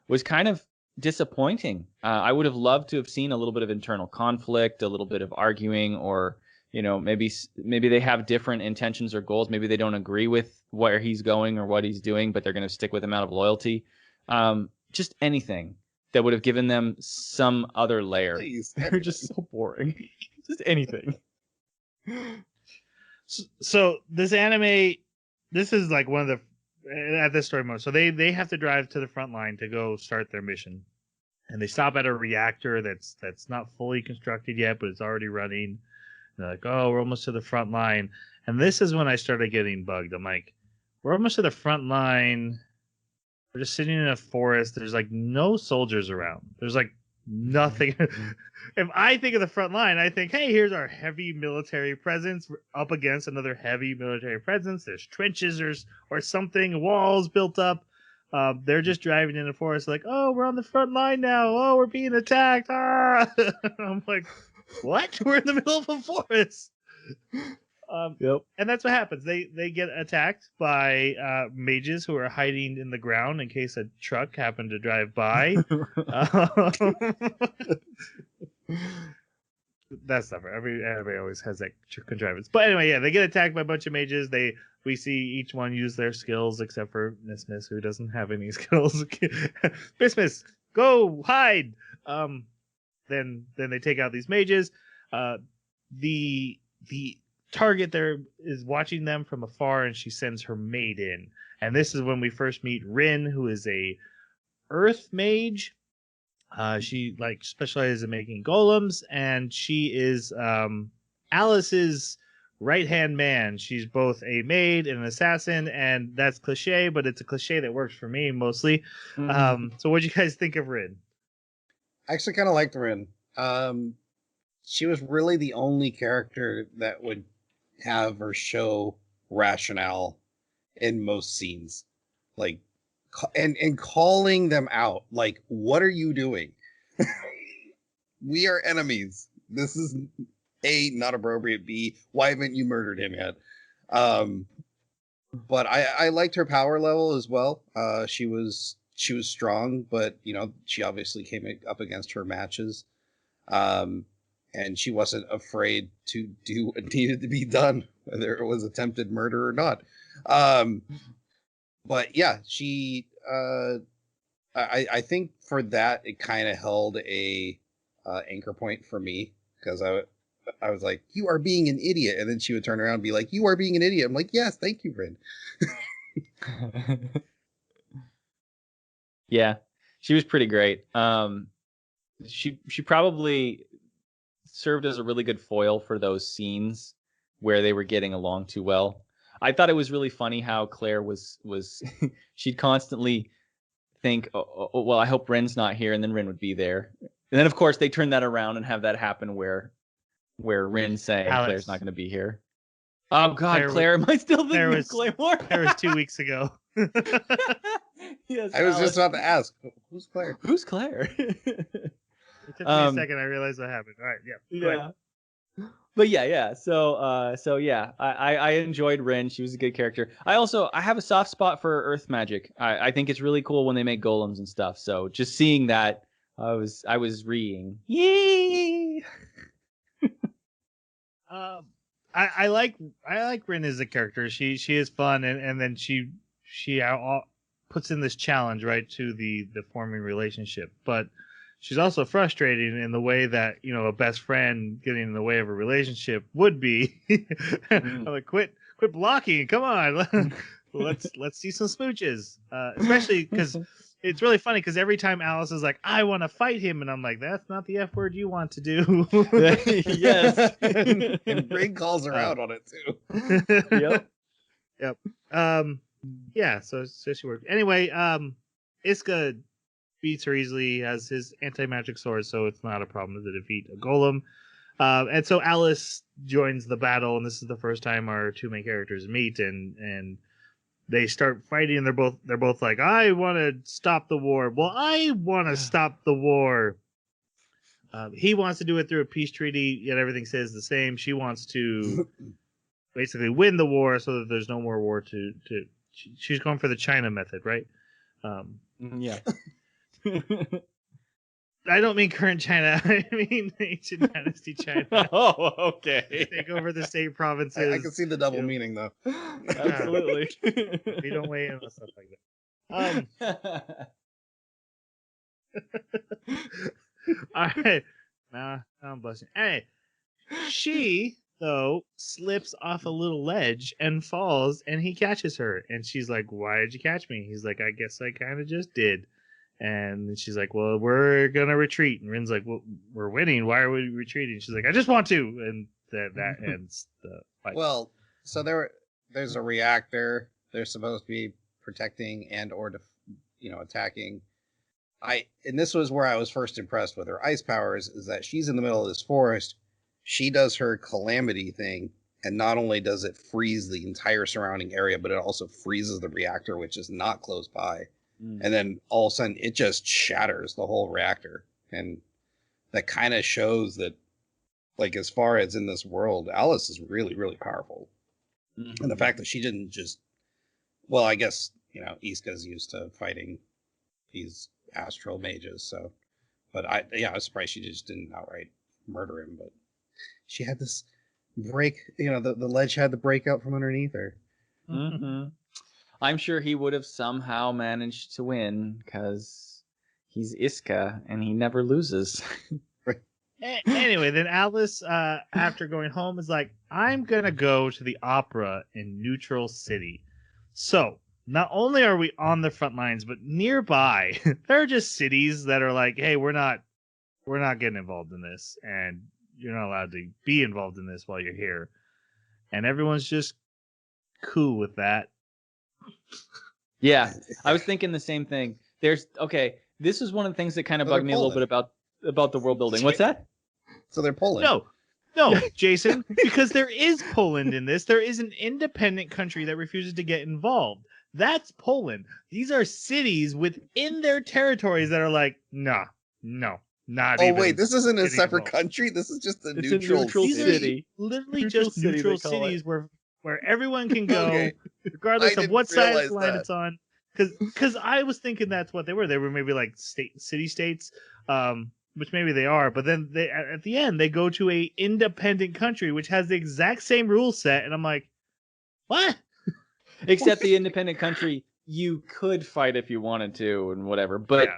was kind of disappointing. I would have loved to have seen a little bit of internal conflict, a little bit of arguing, or maybe they have different intentions or goals. Maybe they don't agree with where he's going or what he's doing, but they're going to stick with him out of loyalty. Just anything that would have given them some other layer. Please, they're just so boring. Just anything. So this anime, this is like one of the at this story mode. So they have to drive to the front line to go start their mission, and they stop at a reactor that's not fully constructed yet, but it's already running. They're like, oh, we're almost to the front line. And this is when I started getting bugged. I'm like, we're almost to the front line. We're just sitting in a forest. There's like no soldiers around. There's like nothing. If I think of the front line, I think, hey, here's our heavy military presence. We're up against another heavy military presence. There's trenches or something, walls built up. They're just driving in the forest like, oh, we're on the front line now. Oh, we're being attacked. Ah! I'm like, what? We're in the middle of a forest. Yep. And that's what happens. They get attacked by mages who are hiding in the ground in case a truck happened to drive by. That's never. Everybody always has that contrivance. But anyway, yeah, they get attacked by a bunch of mages. We see each one use their skills except for Miss, who doesn't have any skills. Miss, go hide. Then they take out these mages. The target there is watching them from afar, and she sends her maid in. And this is when we first meet Rin, who is a earth mage. She specializes in making golems, and she is Alice's right-hand man. She's both a maid and an assassin, and that's cliche, but it's a cliche that works for me mostly. So what'd you guys think of Rin? I actually kind of liked Rin. She was really the only character that would have or show rationale in most scenes. Like, and calling them out. Like, what are you doing? We are enemies. This is A, not appropriate. B, why haven't you murdered him yet? But I liked her power level as well. She was strong, but she obviously came up against her matches. And she wasn't afraid to do what needed to be done, whether it was attempted murder or not. But yeah, she. I think for that it kind of held a anchor point for me, because I was like, "You are being an idiot," and then she would turn around and be like, "You are being an idiot." I'm like, "Yes, thank you, Rin." Yeah, She was pretty great. She probably served as a really good foil for those scenes where they were getting along too well. I thought it was really funny how Claire was she'd constantly think, oh, well, I hope Ren's not here, and then Ren would be there. And then, of course, they turn that around and have that happen where Ren's saying Claire's not going to be here. Oh, God, Claire, am I still thinking of Claymore? Claire was 2 weeks ago. Yes, I was just about to ask, who's Claire? Who's Claire? It took me a second. I realized what happened. All right, yeah. But yeah. So yeah, I enjoyed Ren. She was a good character. I have a soft spot for Earth magic. I think it's really cool when they make golems and stuff. So just seeing that, I was reeing. Yay! I like Rin as a character. She is fun, and then she puts in this challenge right to the forming relationship, but she's also frustrating in the way that a best friend getting in the way of a relationship would be. I'm like, quit blocking, come on. let's see some smooches, especially because it's really funny because every time Alice is like, I want to fight him, and I'm like, that's not the F word you want to do. Yes. And Ring calls her out on it too. Yep. Yeah, so she worked. Anyway, Iska beats her easily. He has his anti-magic sword, so it's not a problem to defeat a golem. And so Alice joins the battle, and this is the first time our two main characters meet, and they start fighting, and they're both like, I want to stop the war. Well, I want to stop the war. He wants to do it through a peace treaty, yet everything says the same. She wants to basically win the war so that there's no more war to she's going for the China method, right? Yeah. I don't mean current China. I mean ancient dynasty China. Oh, okay. Take over the state provinces. I can see the double meaning, though. Absolutely. We don't weigh in on stuff like that. All right. Nah, I'm blushing. Hey, she though slips off a little ledge and falls, and he catches her, and she's like, why did you catch me? He's like, I guess I kind of just did. And she's like, well, we're gonna retreat. And Rin's like, well, we're winning, why are we retreating? She's like, I just want to. And that ends the fight. Well, so there's a reactor they're supposed to be protecting and or attacking. And this was where I was first impressed with her ice powers, is that she's in the middle of this forest. She does her calamity thing, and not only does it freeze the entire surrounding area, but it also freezes the reactor, which is not close by. And then all of a sudden, it just shatters the whole reactor. And that kind of shows that, like, as far as in this world, Alice is really, really powerful. Mm-hmm. And the fact that she didn't just... Well, I guess, Iska's used to fighting these astral mages, so... But I was surprised she just didn't outright murder him, but... She had this break, the ledge had to break out from underneath her. Mm-hmm. I'm sure he would have somehow managed to win, because he's Iska, and he never loses. Anyway, then Alice, after going home, is like, I'm going to go to the opera in Neutral City. So, not only are we on the front lines, but nearby, there are just cities that are like, hey, we're not getting involved in this, and you're not allowed to be involved in this while you're here. And everyone's just cool with that. Yeah, I was thinking the same thing. This is one of the things that kind of bugged me a little bit about the world building. What's that? So they're Poland. No, Jason, because there is Poland in this. There is an independent country that refuses to get involved. That's Poland. These are cities within their territories that are like, no, not even. Oh, wait, this isn't a separate country? This is just a neutral city. Literally just neutral cities where everyone can go, regardless of what side of the line it's on. Because I was thinking that's what they were. They were maybe like city-states, which maybe they are. But then at the end, they go to a independent country, which has the exact same rule set. And I'm like, what? Except the independent country, you could fight if you wanted to and whatever. But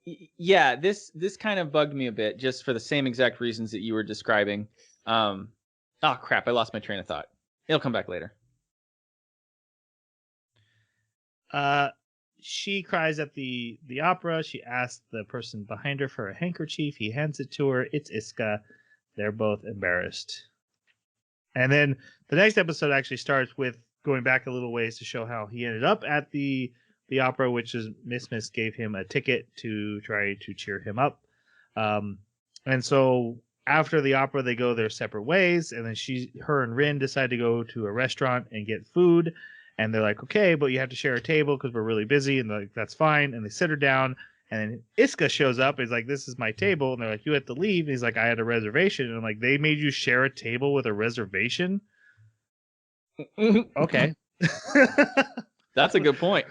yeah, this kind of bugged me a bit, just for the same exact reasons that you were describing. Oh, crap, I lost my train of thought. It'll come back later. she cries at the opera. She asks the person behind her for a handkerchief. He hands it to her. It's Iska. They're both embarrassed. And then the next episode actually starts with going back a little ways to show how he ended up at the opera, which is Miss gave him a ticket to try to cheer him up. And so after the opera, they go their separate ways. And then her and Rin decide to go to a restaurant and get food. And they're like, okay, but you have to share a table because we're really busy. And they're like, that's fine. And they sit her down. And then Iska shows up. He's like, this is my table. And they're like, you have to leave. And he's like, I had a reservation. And I'm like, they made you share a table with a reservation? Okay. That's a good point.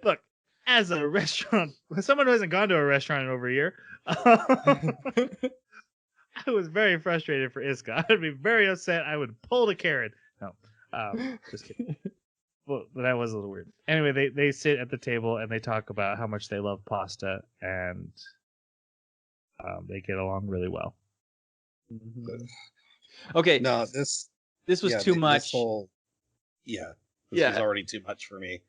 Look, as a restaurant, someone who hasn't gone to a restaurant in over a year, I was very frustrated for Iska. I'd be very upset. I would pull the Karen. No, just kidding. Well, that was a little weird. Anyway, they sit at the table and they talk about how much they love pasta, and they get along really well. Okay. No, this was too much. This was already too much for me.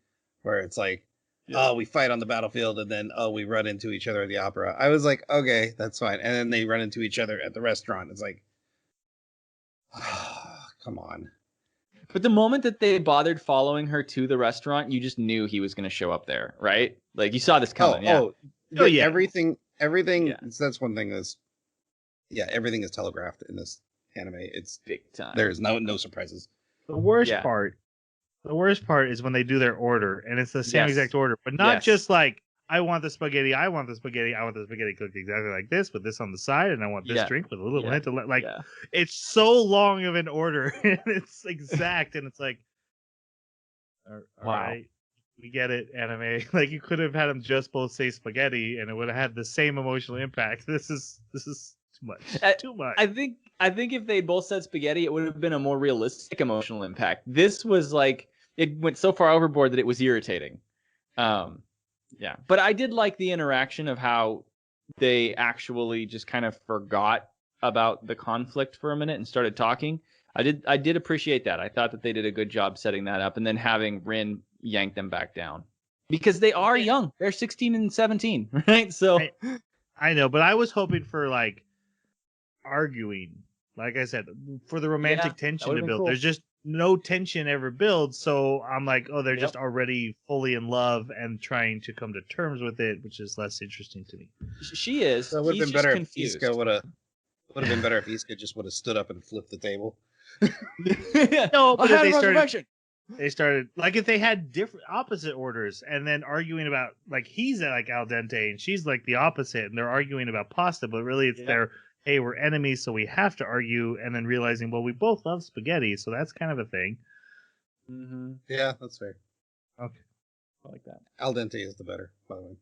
Where it's like, oh, we fight on the battlefield, and then we run into each other at the opera. I was like, okay, that's fine. And then they run into each other at the restaurant. It's like, come on. But the moment that they bothered following her to the restaurant, you just knew he was going to show up there, right? Like you saw this coming. Everything. Yeah. That's one thing. Everything is telegraphed in this anime. It's big time. There's no surprises. The worst part is when they do their order, and it's the same exact order, but not just like, I want the spaghetti cooked exactly like this, with this on the side, and I want this drink with a little hint of it's so long of an order, and it's exact, and it's like, all right, we get it, anime. Like, you could have had them just both say spaghetti, and it would have had the same emotional impact. This is too much. Too much. I think if they both said spaghetti, it would have been a more realistic emotional impact. This was like, it went so far overboard that it was irritating. Yeah, but I did like the interaction of how they actually just kind of forgot about the conflict for a minute and started talking. I did appreciate that. I thought that they did a good job setting that up, and then having Rin yank them back down because they are young. They're 16 and 17, right? So I know, but I was hoping for like arguing, like I said, for the romantic tension to build. Cool. There's just no tension ever builds, so I'm like, oh, they're just already fully in love and trying to come to terms with it, which is less interesting to me. She is. So it would have been better if Iska would have just would have stood up and flipped the table. No, but they started like, if they had different opposite orders and then arguing about, like, he's like al dente and she's like the opposite, and they're arguing about pasta, but really it's their, hey, we're enemies, so we have to argue, and then realizing, well, we both love spaghetti, so that's kind of a thing. Mm-hmm. Yeah, that's fair. Okay. I like that. Al dente is the better, by the way.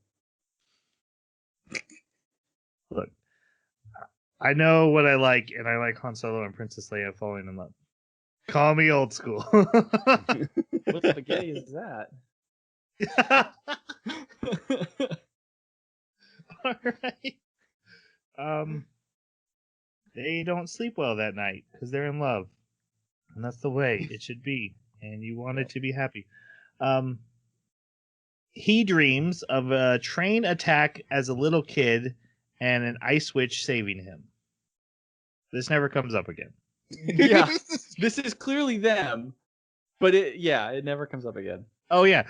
Look, I know what I like, and I like Han Solo and Princess Leia falling in love. Call me old school. What spaghetti is that? All right. They don't sleep well that night because they're in love, and that's the way it should be. And you want it to be happy. He dreams of a train attack as a little kid and an ice witch saving him. This never comes up again. Yeah, this is clearly them, but it never comes up again. Oh yeah,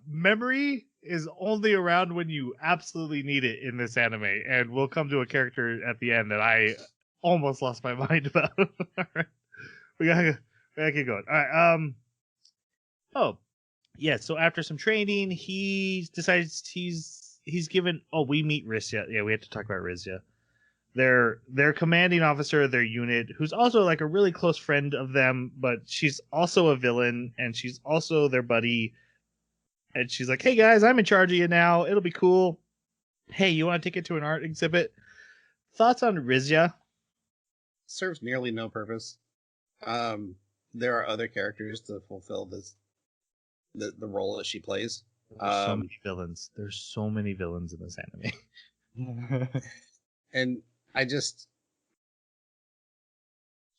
memory is only around when you absolutely need it in this anime, and we'll come to a character at the end that I almost lost my mind about. All right, we gotta keep going. All right. Oh, yeah. So after some training, he decides he's given. Oh, we meet Rizia. Yeah, we have to talk about Rizia. Their commanding officer of their unit, who's also like a really close friend of them, but she's also a villain, and she's also their buddy. And she's like, hey guys, I'm in charge of you now. It'll be cool. Hey, you want to take it to an art exhibit? Thoughts on Rizia? Serves nearly no purpose. There are other characters to fulfill the role that she plays. There's so many villains. There's so many villains in this anime. And I just...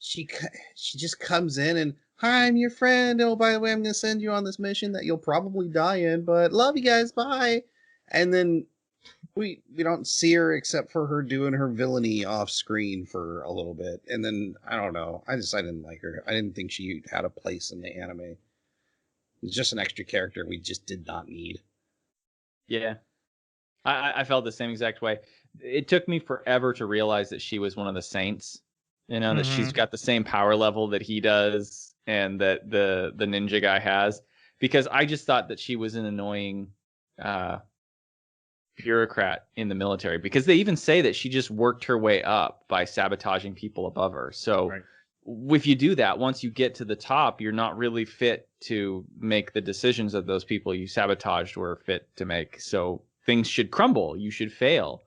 She just comes in and, hi, I'm your friend. Oh, by the way, I'm going to send you on this mission that you'll probably die in, but love you guys. Bye. And then we don't see her except for her doing her villainy off screen for a little bit. And then, I don't know. I didn't like her. I didn't think she had a place in the anime. It's just an extra character we just did not need. Yeah. I felt the same exact way. It took me forever to realize that she was one of the saints. You know, that she's got the same power level that he does and that the ninja guy has. Because I just thought that she was an annoying bureaucrat in the military. Because they even say that she just worked her way up by sabotaging people above her. So if you do that, once you get to the top, you're not really fit to make the decisions that those people you sabotaged were fit to make. So things should crumble. You should fail.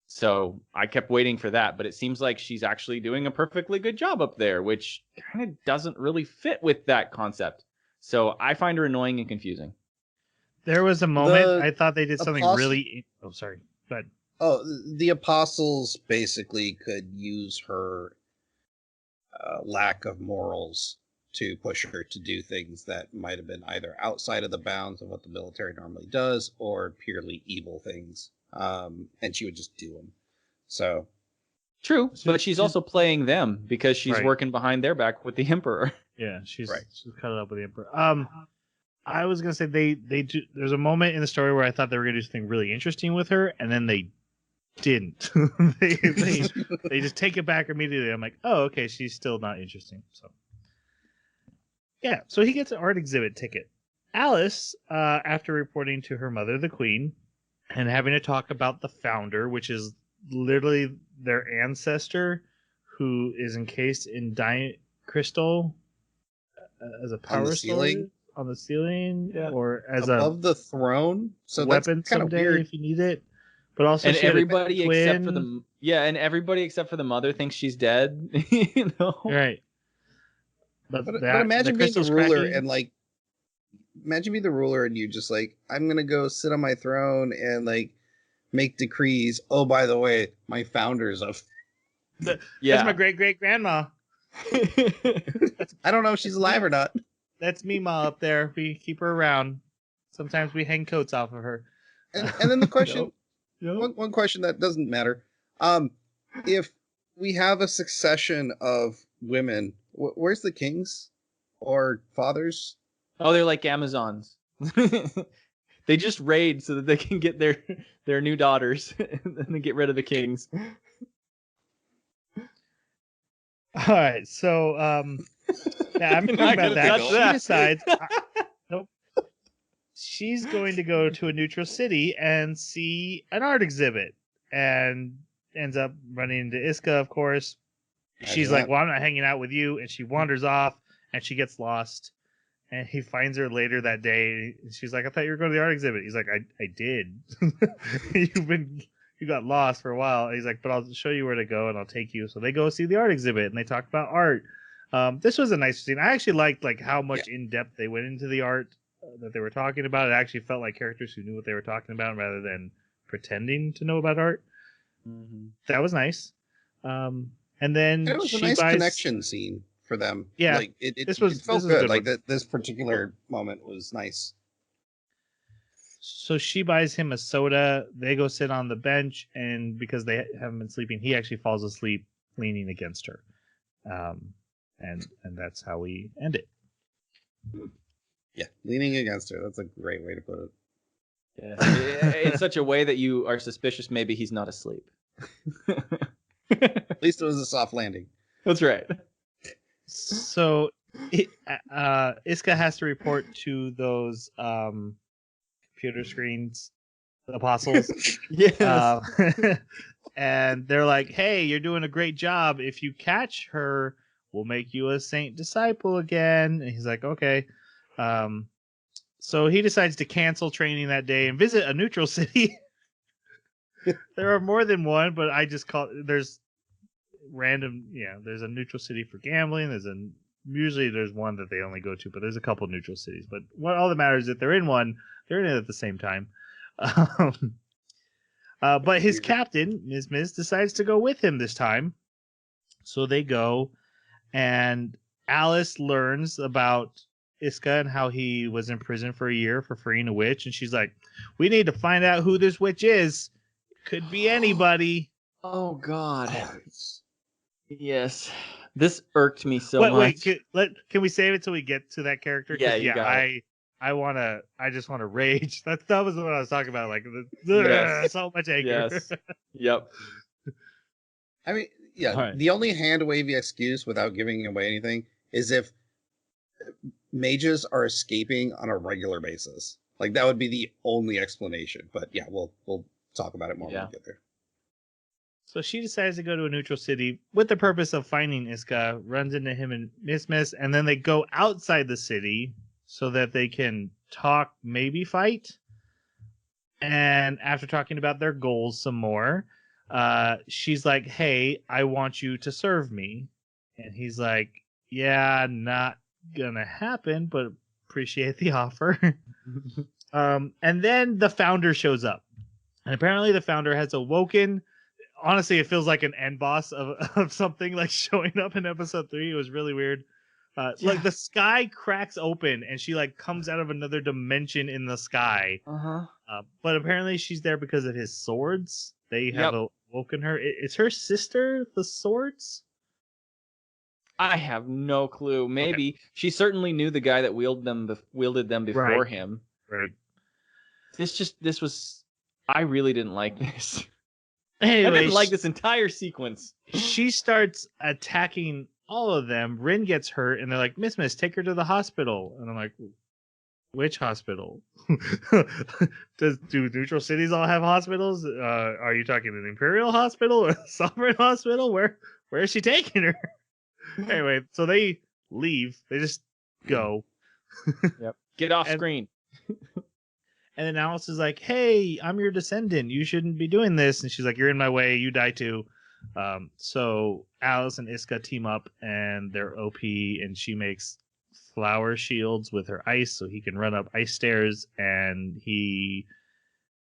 So I kept waiting for that, but it seems like she's actually doing a perfectly good job up there, which kind of doesn't really fit with that concept. So I find her annoying and confusing. There was a moment I thought they did something really... Oh, sorry. But the apostles basically could use her lack of morals to push her to do things that might have been either outside of the bounds of what the military normally does or purely evil things. And she would just do them. So true, but she's also playing them because she's working behind their back with the emperor. Yeah, she's cut it up with the emperor. I was gonna say they do. There's a moment in the story where I thought they were gonna do something really interesting with her, and then they didn't. they just take it back immediately. I'm like, oh, okay, she's still not interesting. So yeah, so he gets an art exhibit ticket. Alice, after reporting to her mother, the queen, and having a talk about the founder, which is literally their ancestor, who is encased in crystal as a power sword on the ceiling, or as above the throne. So weapon that's kind of someday weird if you need it. But also, and everybody except for everybody except for the mother thinks she's dead. You know, right? But imagine being the ruler and imagine being the ruler and you just I'm gonna go sit on my throne and make decrees. Oh, by the way, my founder's that's my great grandma. I don't know if she's alive or not. That's Mima up there. We keep her around. Sometimes we hang coats off of her. And then the question, one question that doesn't matter. If we have a succession of women, where's the kings or fathers? Oh, they're like Amazons. They just raid so that they can get their new daughters and then get rid of the kings. All right, so I'm thinking about that. She decides, nope. She's going to go to a neutral city and see an art exhibit, and ends up running into Iska, of course. She's like, well, I'm not hanging out with you, and she wanders off, and she gets lost. And he finds her later that day. And she's like, I thought you were going to the art exhibit. He's like, I did. You got lost for a while. And he's like, but I'll show you where to go and I'll take you. So they go see the art exhibit and they talk about art. This was a nice scene. I actually liked how much in depth they went into the art that they were talking about. It actually felt like characters who knew what they were talking about rather than pretending to know about art. Mm-hmm. That was nice. And then it was a nice connection scene for them. Yeah, it felt good. This particular moment was nice. So she buys him a soda. They go sit on the bench, and because they haven't been sleeping, he actually falls asleep leaning against her. And that's how we end it. Yeah, leaning against her. That's a great way to put it. Yeah, in such a way that you are suspicious maybe he's not asleep. At least it was a soft landing. That's right. So Iska has to report to those computer screens, the apostles. Yes. And they're like, hey, you're doing a great job. If you catch her, we'll make you a saint disciple again. And he's like, okay. So he decides to cancel training that day and visit a neutral city. There are more than one, but I just there's random, there's a neutral city for gambling. Usually there's one that they only go to, but there's a couple neutral cities. But all that matters is that they're in one, they're in it at the same time. But his captain, Miz, decides to go with him this time. So they go, and Alice learns about Iska and how he was in prison for a year for freeing a witch, and she's like, "We need to find out who this witch is. Could be anybody." Oh God. Yes. This irked me so much. Wait, can we save it till we get to that character? Yeah, you got it. I just want to rage. That was what I was talking about. Like, Yes. so much anger. Yes. Yep. I mean, yeah, Right. The only hand-wavy excuse without giving away anything is if mages are escaping on a regular basis. Like, that would be the only explanation. But yeah, we'll talk about it more when we get there. So she decides to go to a neutral city with the purpose of finding Iska, runs into him and Miss, and then they go outside the city so that they can talk, maybe fight. And after talking about their goals some more, she's like, "Hey, I want you to serve me." And he's like, "Yeah, not gonna happen, but appreciate the offer." And then the founder shows up. And apparently the founder has awoken. Honestly, it feels like an end boss of something like showing up in episode 3. It was really weird. Like the sky cracks open and she like comes out of another dimension in the sky. But apparently she's there because of his swords. They have awoken her. Is her sister the swords? I have no clue. Maybe she certainly knew the guy that wielded them before him. Right. This was. I really didn't like this. Anyway, I didn't like this entire sequence. She starts attacking all of them. Rin gets hurt, and they're like, Miss, take her to the hospital. And I'm like, which hospital? Do neutral cities all have hospitals? Are you talking an Imperial hospital or a Sovereign hospital? Where is she taking her? Anyway, so they leave. They just go. Yep. Get off screen. And then Alice is like, "Hey, I'm your descendant. You shouldn't be doing this." And she's like, "You're in my way. You die too." So Alice and Iska team up, and they're OP, and she makes flower shields with her ice so he can run up ice stairs, and he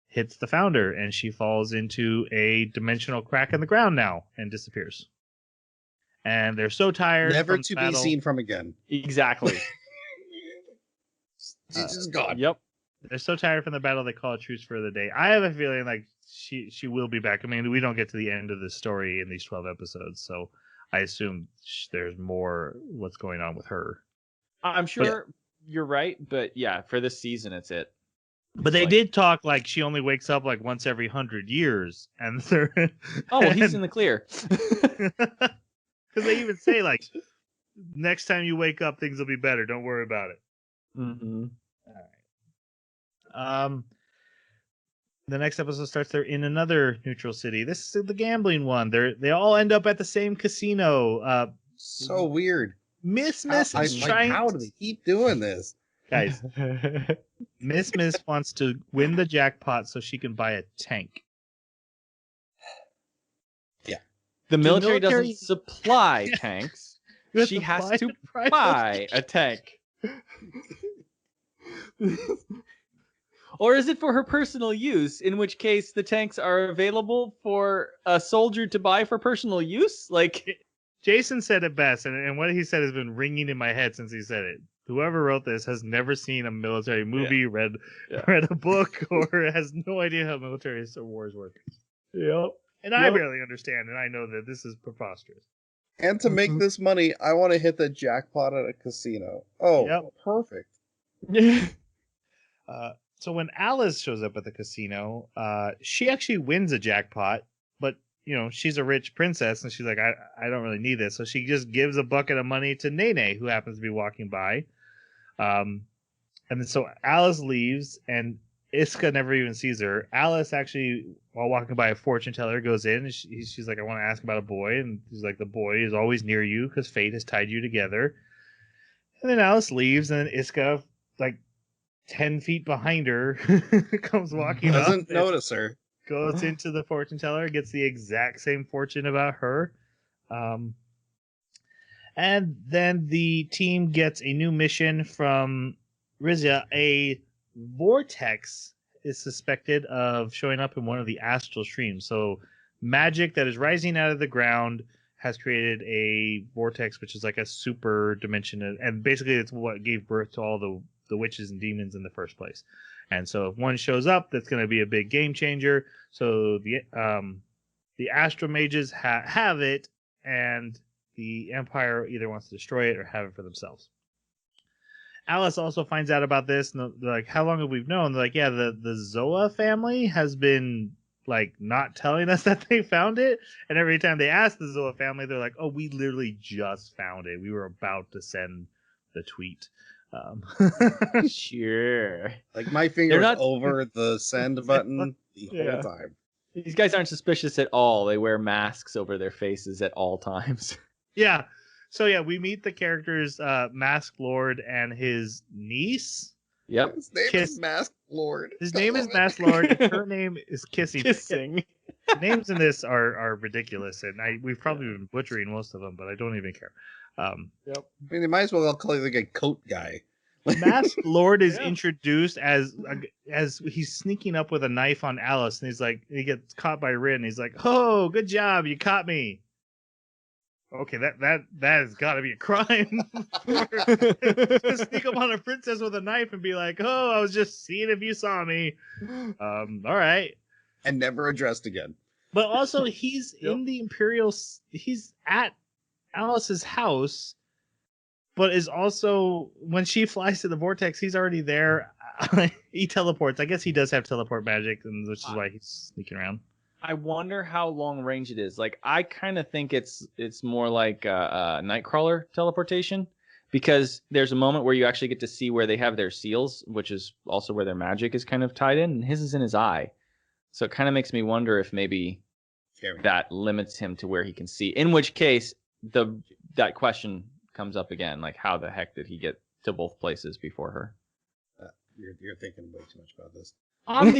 hits the founder, and she falls into a dimensional crack in the ground now and disappears. And they're so tired. Never to be seen from again. Exactly. She's just gone. Yep. They're so tired from the battle they call a truce for the day. I have a feeling like she will be back. I mean, we don't get to the end of the story in these 12 episodes, so I assume there's more what's going on with her. I'm sure you're right, but yeah, for this season, it's it. But they did talk like she only wakes up like once every 100 years, and they're he's in the clear. Because they even say like, next time you wake up, things will be better. Don't worry about it. Mm-hmm. All right. The next episode starts. They're in another neutral city. This is the gambling one. They all end up at the same casino. So weird. Miss is trying. How do they keep doing this, guys? Miss wants to win the jackpot so she can buy a tank. Yeah. The military doesn't supply tanks. She has to buy a tank. Or is it for her personal use, in which case the tanks are available for a soldier to buy for personal use? Like, Jason said it best, and what he said has been ringing in my head since he said it. Whoever wrote this has never seen a military movie, read a book, or has no idea how military wars work. Yep. And I barely understand, and I know that this is preposterous. And to make this money, I want to hit the jackpot at a casino. Oh, perfect. So when Alice shows up at the casino, she actually wins a jackpot, but she's a rich princess, and she's like, I don't really need this. So she just gives a bucket of money to Nene, who happens to be walking by. And then so Alice leaves, and Iska never even sees her. Alice actually, while walking by a fortune teller, goes in, and she's like, I want to ask about a boy. And he's like, the boy is always near you because fate has tied you together. And then Alice leaves, and then Iska, like 10 feet behind her, comes walking up. Doesn't notice her. Goes into the fortune teller, gets the exact same fortune about her. And then the team gets a new mission from Rizia. A vortex is suspected of showing up in one of the astral streams. So magic that is rising out of the ground has created a vortex, which is like a super dimension, and basically it's what gave birth to all the witches and demons in the first place. And so if one shows up, that's going to be a big game changer. So the Astro Mages have it, and the Empire either wants to destroy it or have it for themselves. Alice also finds out about this, and they're like, how long have we known? They're like, yeah, the Zoa family has been like not telling us that they found it, and every time they ask the Zoa family, they're like, oh, we literally just found it. We were about to send the tweet. Sure. Like my finger's over the send button the whole time. These guys aren't suspicious at all. They wear masks over their faces at all times. Yeah. So yeah, we meet the characters, Mask Lord and his niece. Yep. His name is Mask Lord. His name is Mask Lord. And her name is Kissing. The names in this are ridiculous, and we've probably been butchering most of them, but I don't even care. Yep. I mean, they might as well call it like a coat guy. Mask Lord is introduced as he's sneaking up with a knife on Alice, and he's like, he gets caught by Rin, and he's like, "Oh, good job, you caught me." Okay, that has got to be a crime. To sneak up on a princess with a knife and be like, "Oh, I was just seeing if you saw me." All right, and never addressed again. But also, he's in the Imperial. He's at Alice's house. But is also, when she flies to the vortex, he's already there. He teleports. I guess he does have teleport magic, which is why he's sneaking around. I wonder how long range it is. Like, I kind of think it's more like Nightcrawler teleportation, because there's a moment where you actually get to see where they have their seals, which is also where their magic is kind of tied in, and his is in his eye. So it kind of makes me wonder if maybe that limits him to where he can see. In which case, that question comes up again, like, how the heck did he get to both places before her? You're thinking way too much about this. On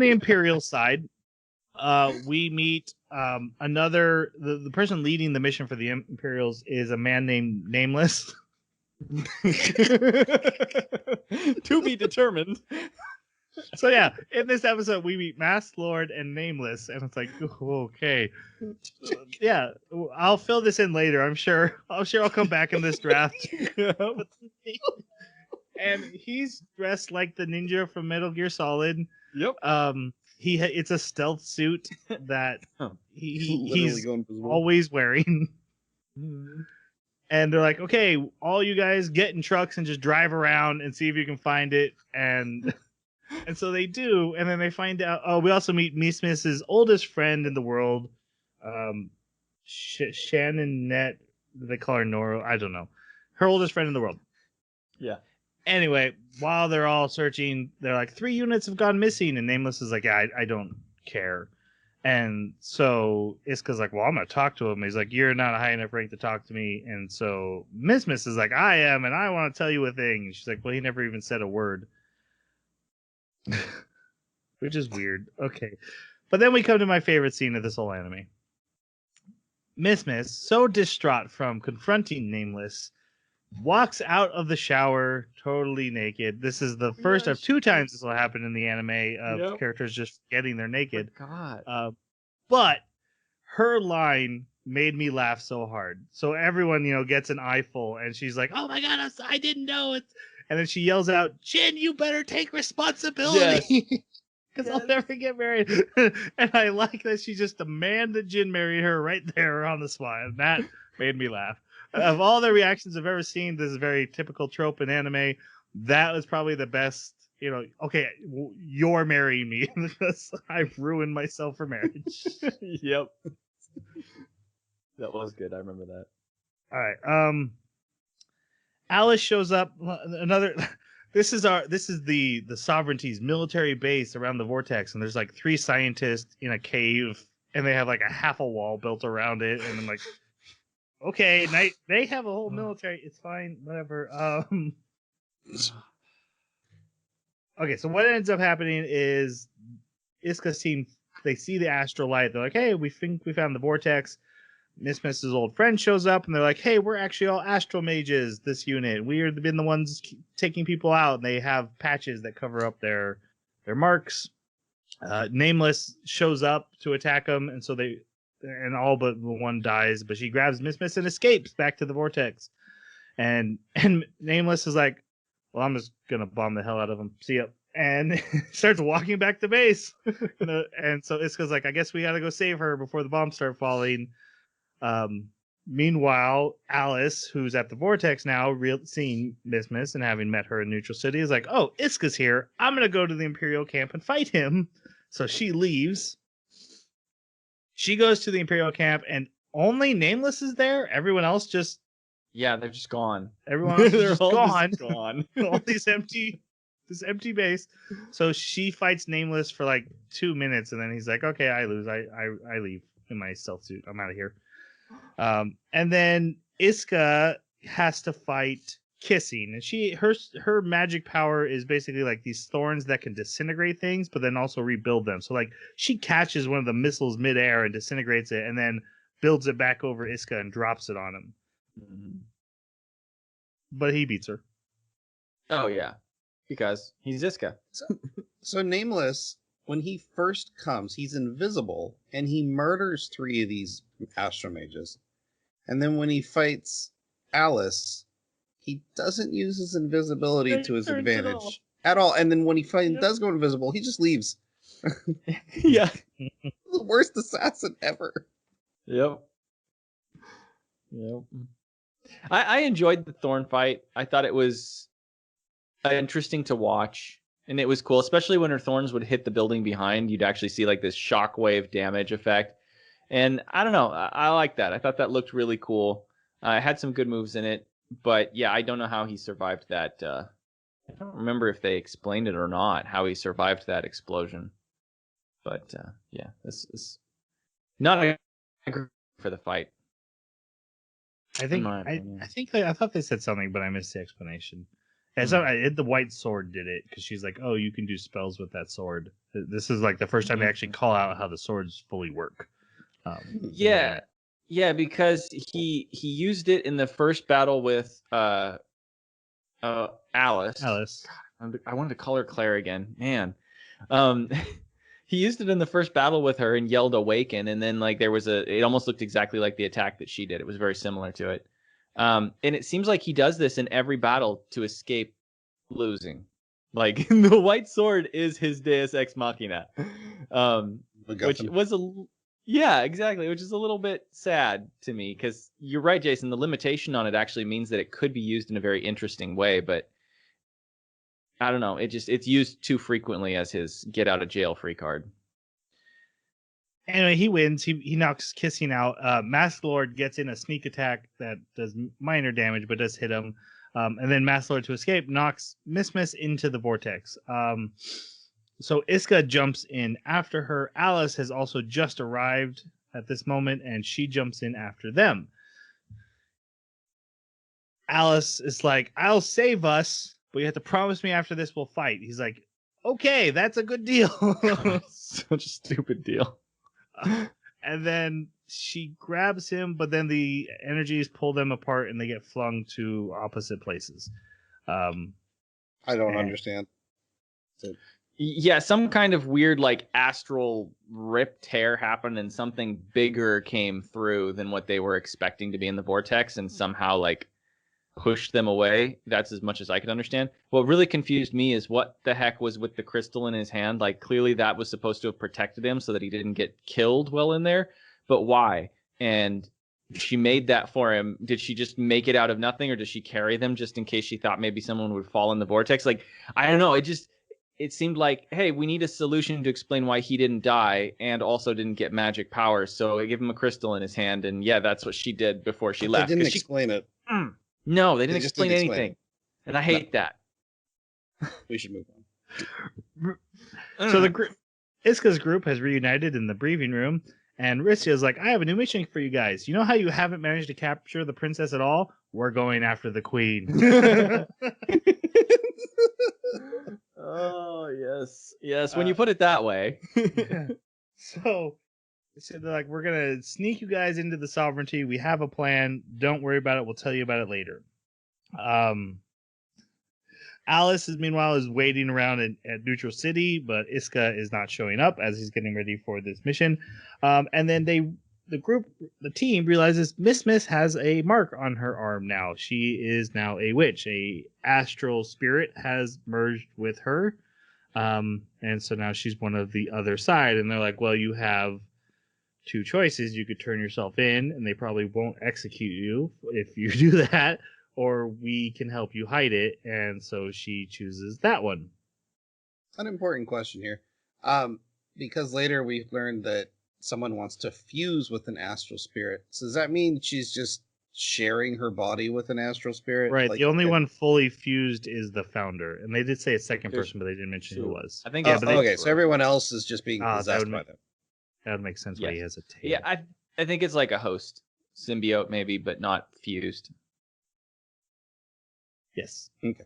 the Imperial side, we meet the person leading the mission for the Imperials is a man named Nameless. To be determined. So yeah, in this episode we meet Mask Lord and Nameless, and it's like, okay, yeah, I'll fill this in later. I'm sure I'll come back in this draft. And he's dressed like the ninja from Metal Gear Solid. Yep. It's a stealth suit that he's always wearing. And they're like, okay, all you guys get in trucks and just drive around and see if you can find it. And so they do, and then they find out. Oh, we also meet Miss's oldest friend in the world, Shannon Net. They call her Noro. I don't know. Her oldest friend in the world. Yeah. Anyway, while they're all searching, they're like, 3 units have gone missing, and Nameless is like, yeah, I don't care. And so Iska's like, well, I'm gonna talk to him. He's like, you're not a high enough rank to talk to me. And so Miss is like, I am, and I want to tell you a thing. And she's like, well, he never even said a word. Which is weird. Okay. But then we come to my favorite scene of this whole anime. Miss, so distraught from confronting Nameless, walks out of the shower totally naked. This is the first of 2 times this will happen in the anime of characters just getting their naked. God. But her line made me laugh so hard. So everyone, gets an eyeful, and she's like, "Oh my God, I didn't know it." And then she yells out, "Jin, you better take responsibility." Because I'll never get married. And I like that she just demanded Jin marry her right there on the spot. And that made me laugh. Of all the reactions I've ever seen, this is a very typical trope in anime. That was probably the best. Okay, you're marrying me because I've ruined myself for marriage. Yep. That was good. I remember that. All right. Alice shows up. This is the Sovereignty's military base around the vortex, and there's like 3 scientists in a cave, and they have like a half a wall built around it, and I'm like, okay, they have a whole military. It's fine, whatever. Okay, so what ends up happening is Iska's team, they see the astral light. They're like, hey, we think we found the vortex. Miss's old friend shows up, and they're like, hey, we're actually all astral mages, this unit. We've been the ones taking people out, and they have patches that cover up their marks. Nameless shows up to attack them, and so and all but one dies, but she grabs Miss and escapes back to the vortex. And Nameless is like, well, I'm just gonna bomb the hell out of him. See ya. And starts walking back to base. And so Iska's like, I guess we gotta go save her before the bombs start falling. Meanwhile, Alice, who's at the vortex now, seeing Miss and having met her in Neutral City, is like, oh, Iska's here. I'm gonna go to the Imperial camp and fight him. So she leaves. She goes to the Imperial camp, and only Nameless is there. Everyone else just they're just gone. Everyone else is just gone. Just gone. All this empty base. So she fights Nameless for like 2 minutes, and then he's like, "Okay, I lose. I leave in my stealth suit. I'm out of here." And then Iska has to fight Kissing, and her magic power is basically like these thorns that can disintegrate things, but then also rebuild them. So like she catches one of the missiles midair and disintegrates it, and then builds it back over Iska and drops it on him. Mm-hmm. But he beats her. Oh yeah, because he's Iska. So Nameless, when he first comes, he's invisible and he murders 3 of these astromages. And then when he fights Alice, he doesn't use his invisibility to his advantage at all. And then when he does go invisible, he just leaves. Yeah. The worst assassin ever. Yep. I enjoyed the Thorn fight. I thought it was interesting to watch. And it was cool, especially when her thorns would hit the building behind. You'd actually see like this shockwave damage effect. And I don't know. I like that. I thought that looked really cool. It had some good moves in it. But yeah, I don't know how he survived that. I don't remember if they explained it or not, how he survived that explosion. But yeah, this is not a good for the fight. I thought they said something, but I missed the explanation. The white sword did it because she's like, oh, you can do spells with that sword. This is like the first time they actually call out how the swords fully work. Yeah, because he used it in the first battle with Alice. I wanted to call her Claire again. Man. He used it in the first battle with her and yelled awaken, and then like it almost looked exactly like the attack that she did. It was very similar to it. And it seems like he does this in every battle to escape losing. Like the white sword is his Deus Ex Machina. Which was exactly, which is a little bit sad to me, because you're right, Jason, the limitation on it actually means that it could be used in a very interesting way, but I don't know. It's used too frequently as his get out of jail free card. Anyway, he wins. He knocks Kissing out. Mask Lord gets in a sneak attack that does minor damage, but does hit him. And then Mask Lord, to escape, knocks Miss into the vortex. So Iska jumps in after her. Alice has also just arrived at this moment, and she jumps in after them. Alice is like, I'll save us, but you have to promise me after this we'll fight. He's like, okay, that's a good deal. Such a stupid deal. And then she grabs him, but then the energies pull them apart and they get flung to opposite places. I don't understand. Yeah, some kind of weird like astral rip tear happened and something bigger came through than what they were expecting to be in the vortex and somehow like pushed them away. That's as much as I could understand. What really confused me is what the heck was with the crystal in his hand. Like clearly that was supposed to have protected him so that he didn't get killed well in there. But why? And she made that for him. Did she just make it out of nothing, or does she carry them just in case she thought maybe someone would fall in the vortex? Like, I don't know. It seemed like, hey, we need a solution to explain why he didn't die and also didn't get magic powers. So I give him a crystal in his hand, and yeah, that's what she did before she left. They didn't explain it. No, they didn't explain anything. And I hate that. We should move on. So Iska's group has reunited in the briefing room, and Rissia's like, I have a new mission for you guys. You know how you haven't managed to capture the princess at all? We're going after the queen. Oh, yes. Yes, when you put it that way. Yeah. So they're like, we're going to sneak you guys into the sovereignty. We have a plan. Don't worry about it. We'll tell you about it later. Alice is waiting around at Neutral City, but Iska is not showing up as he's getting ready for this mission. And then the team realizes Miss has a mark on her arm now. She is now a witch. A astral spirit has merged with her. And so now she's one of the other side. And they're like, well, you have two choices. You could turn yourself in, and they probably won't execute you if you do that, or we can help you hide it. And so she chooses that one. An important question here. Because later we learned that someone wants to fuse with an astral spirit. So does that mean she's just sharing her body with an astral spirit? Right. The only one fully fused is the founder. And they did say a second person, but they didn't mention who it was. I think okay, so everyone else is just being possessed by them. That would make sense why he has a tail. Yeah, I think it's like a host. Symbiote maybe, but not fused. Yes. Okay.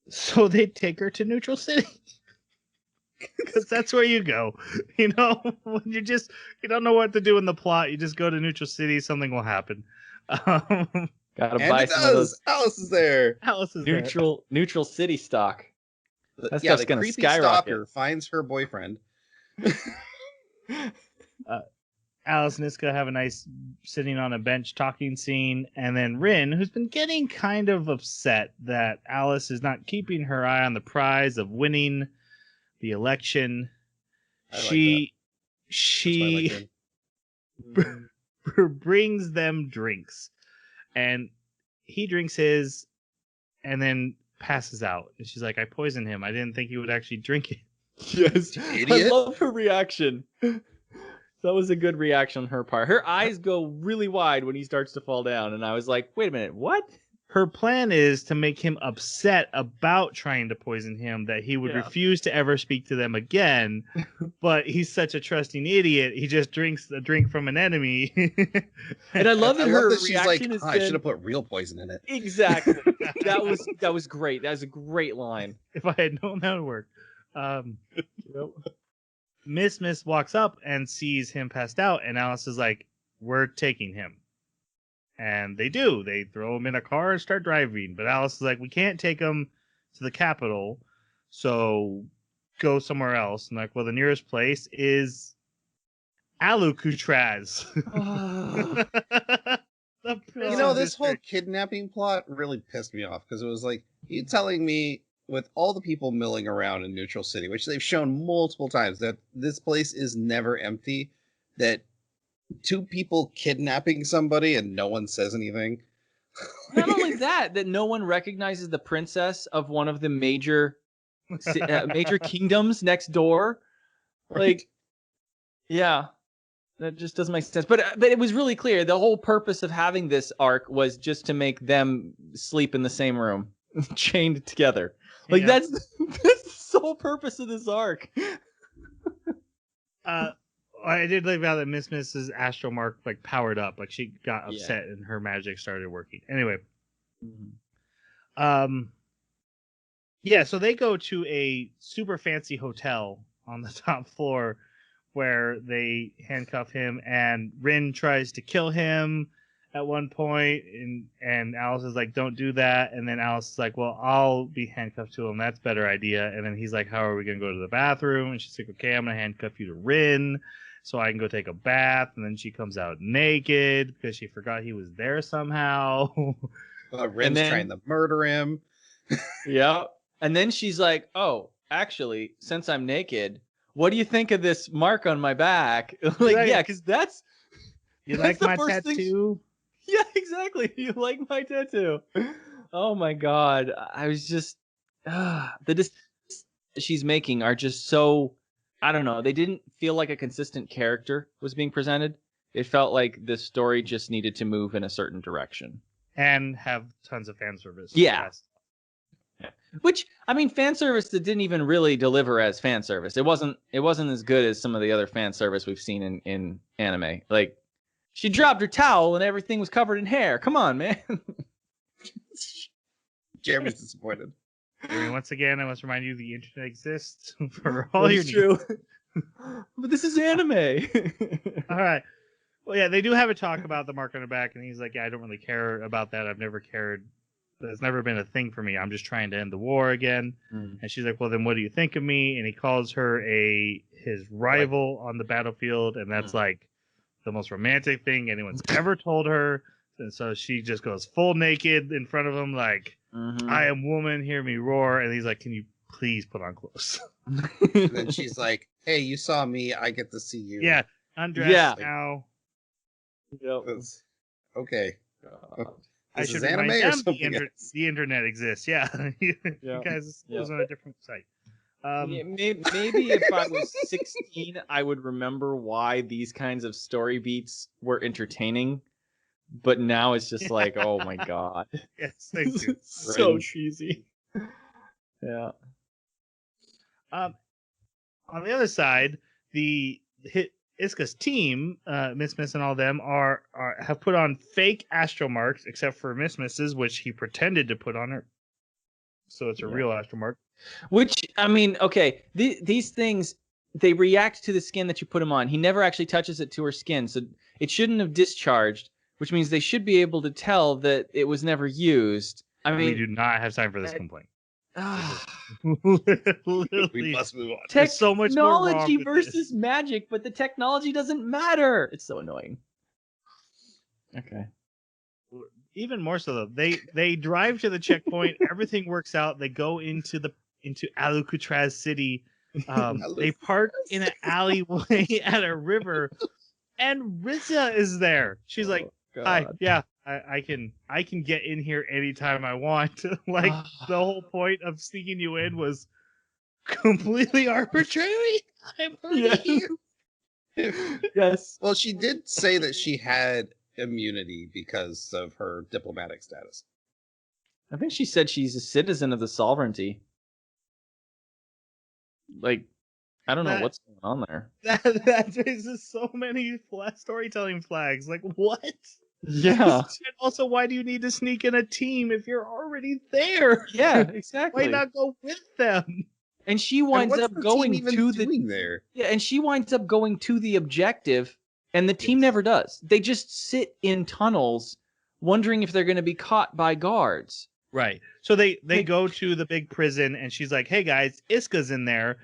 So they take her to Neutral City. Because that's where you go. You know, when you don't know what to do in the plot, you just go to Neutral City, something will happen. Gotta buy some of those. Alice is there. Neutral City stock. That's the gonna creepy skyrocket. stalker finds her boyfriend. Alice and Iska have a nice sitting on a bench talking scene, and then Rin, who's been getting kind of upset that Alice is not keeping her eye on the prize of winning the election. She brings them drinks, and he drinks his and then passes out. And she's like, I poisoned him. I didn't think he would actually drink it. Yes. I love her reaction. That was a good reaction on her part. Her eyes go really wide when he starts to fall down. And I was like, wait a minute, what? Her plan is to make him upset about trying to poison him, that he would refuse to ever speak to them again. But he's such a trusting idiot. He just drinks a drink from an enemy. And I love that her she's reaction like, is I should have put real poison in it. Exactly. That was great. That was a great line. If I had known that would work. Miss walks up and sees him passed out, and Alice is like, we're taking him. And they do. They throw him in a car and start driving. But Alice is like, we can't take him to the capital, so go somewhere else. And like, well, the nearest place is Alcatraz. This whole kidnapping plot really pissed me off, because it was like, you telling me with all the people milling around in Neutral City, which they've shown multiple times, that this place is never empty, that two people kidnapping somebody and no one says anything. Not only that no one recognizes the princess of one of the major kingdoms next door. Like, yeah, that just doesn't make sense. But it was really clear. The whole purpose of having this arc was just to make them sleep in the same room, chained together. Like, that's the sole purpose of this arc. I did like about that Miss's astral mark like powered up, like she got upset and her magic started working. Anyway, so they go to a super fancy hotel on the top floor where they handcuff him, and Rin tries to kill him at one point, and Alice is like, don't do that. And then Alice is like, well, I'll be handcuffed to him. That's a better idea. And then he's like, how are we going to go to the bathroom? And she's like, okay, I'm going to handcuff you to Rin so I can go take a bath. And then she comes out naked because she forgot he was there somehow. Rin's trying to murder him. Yeah. And then she's like, oh, actually, since I'm naked, what do you think of this mark on my back? Like, yeah, because that's... You like my tattoo? Yeah, exactly. You like my tattoo. Oh my God. I was just... the decisions she's making are just so... I don't know. They didn't feel like a consistent character was being presented. It felt like the story just needed to move in a certain direction. And have tons of fan service. Yeah. Which, I mean, fan service that didn't even really deliver as fan service. It wasn't as good as some of the other fan service we've seen in anime. Like, she dropped her towel and everything was covered in hair. Come on, man. Jeremy's disappointed. Jeremy, once again, I must remind you the internet exists for all your true. But this is anime. All right. Well, yeah, they do have a talk about the mark on her back, and he's like, yeah, I don't really care about that. I've never cared that's never been a thing for me. I'm just trying to end the war again. And she's like, well, then what do you think of me? And he calls her his rival on the battlefield, and that's like the most romantic thing anyone's ever told her. And so she just goes full naked in front of him, like, I am woman, hear me roar. And he's like, can you please put on clothes? And then she's like, hey, you saw me, I get to see you. Yeah, undress now. Yep. Okay. I should remind them the internet exists. Yeah. You guys was on a different site. Maybe if I was 16, I would remember why these kinds of story beats were entertaining. But now it's just like, oh my god. Yes, thank you. So cheesy. Yeah. On the other side, Iska's team, Miss and all them have put on fake astral marks, except for Miss's, which he pretended to put on her. So it's a real astral mark. Which, I mean, okay, these things, they react to the skin that you put them on. He never actually touches it to her skin, so it shouldn't have discharged, which means they should be able to tell that it was never used. I mean, we do not have time for this complaint. We must move on. There's so much more wrong technology with versus this. magic, but the technology doesn't matter. It's so annoying. Okay. Even more so though, they drive to the checkpoint. Everything works out. They go into Alcatraz City. They park in an alleyway at a river, and Riza is there. She's like, "Hi, yeah, I can get in here anytime I want." Like the whole point of sneaking you in was completely arbitrary. I'm already here. Yes. Well, she did say that she had immunity because of her diplomatic status. I think she said she's a citizen of the sovereignty. Like, I don't know what's going on there. That raises so many storytelling flags. Like, what? Yeah. And also, why do you need to sneak in a team if you're already there? Yeah, exactly. Why not go with them? And she winds up going to there. Yeah, and she winds up going to the objective, and the team never does. They just sit in tunnels, wondering if they're going to be caught by guards. Right. So they go to the big prison, and she's like, "Hey guys, Iska's in there.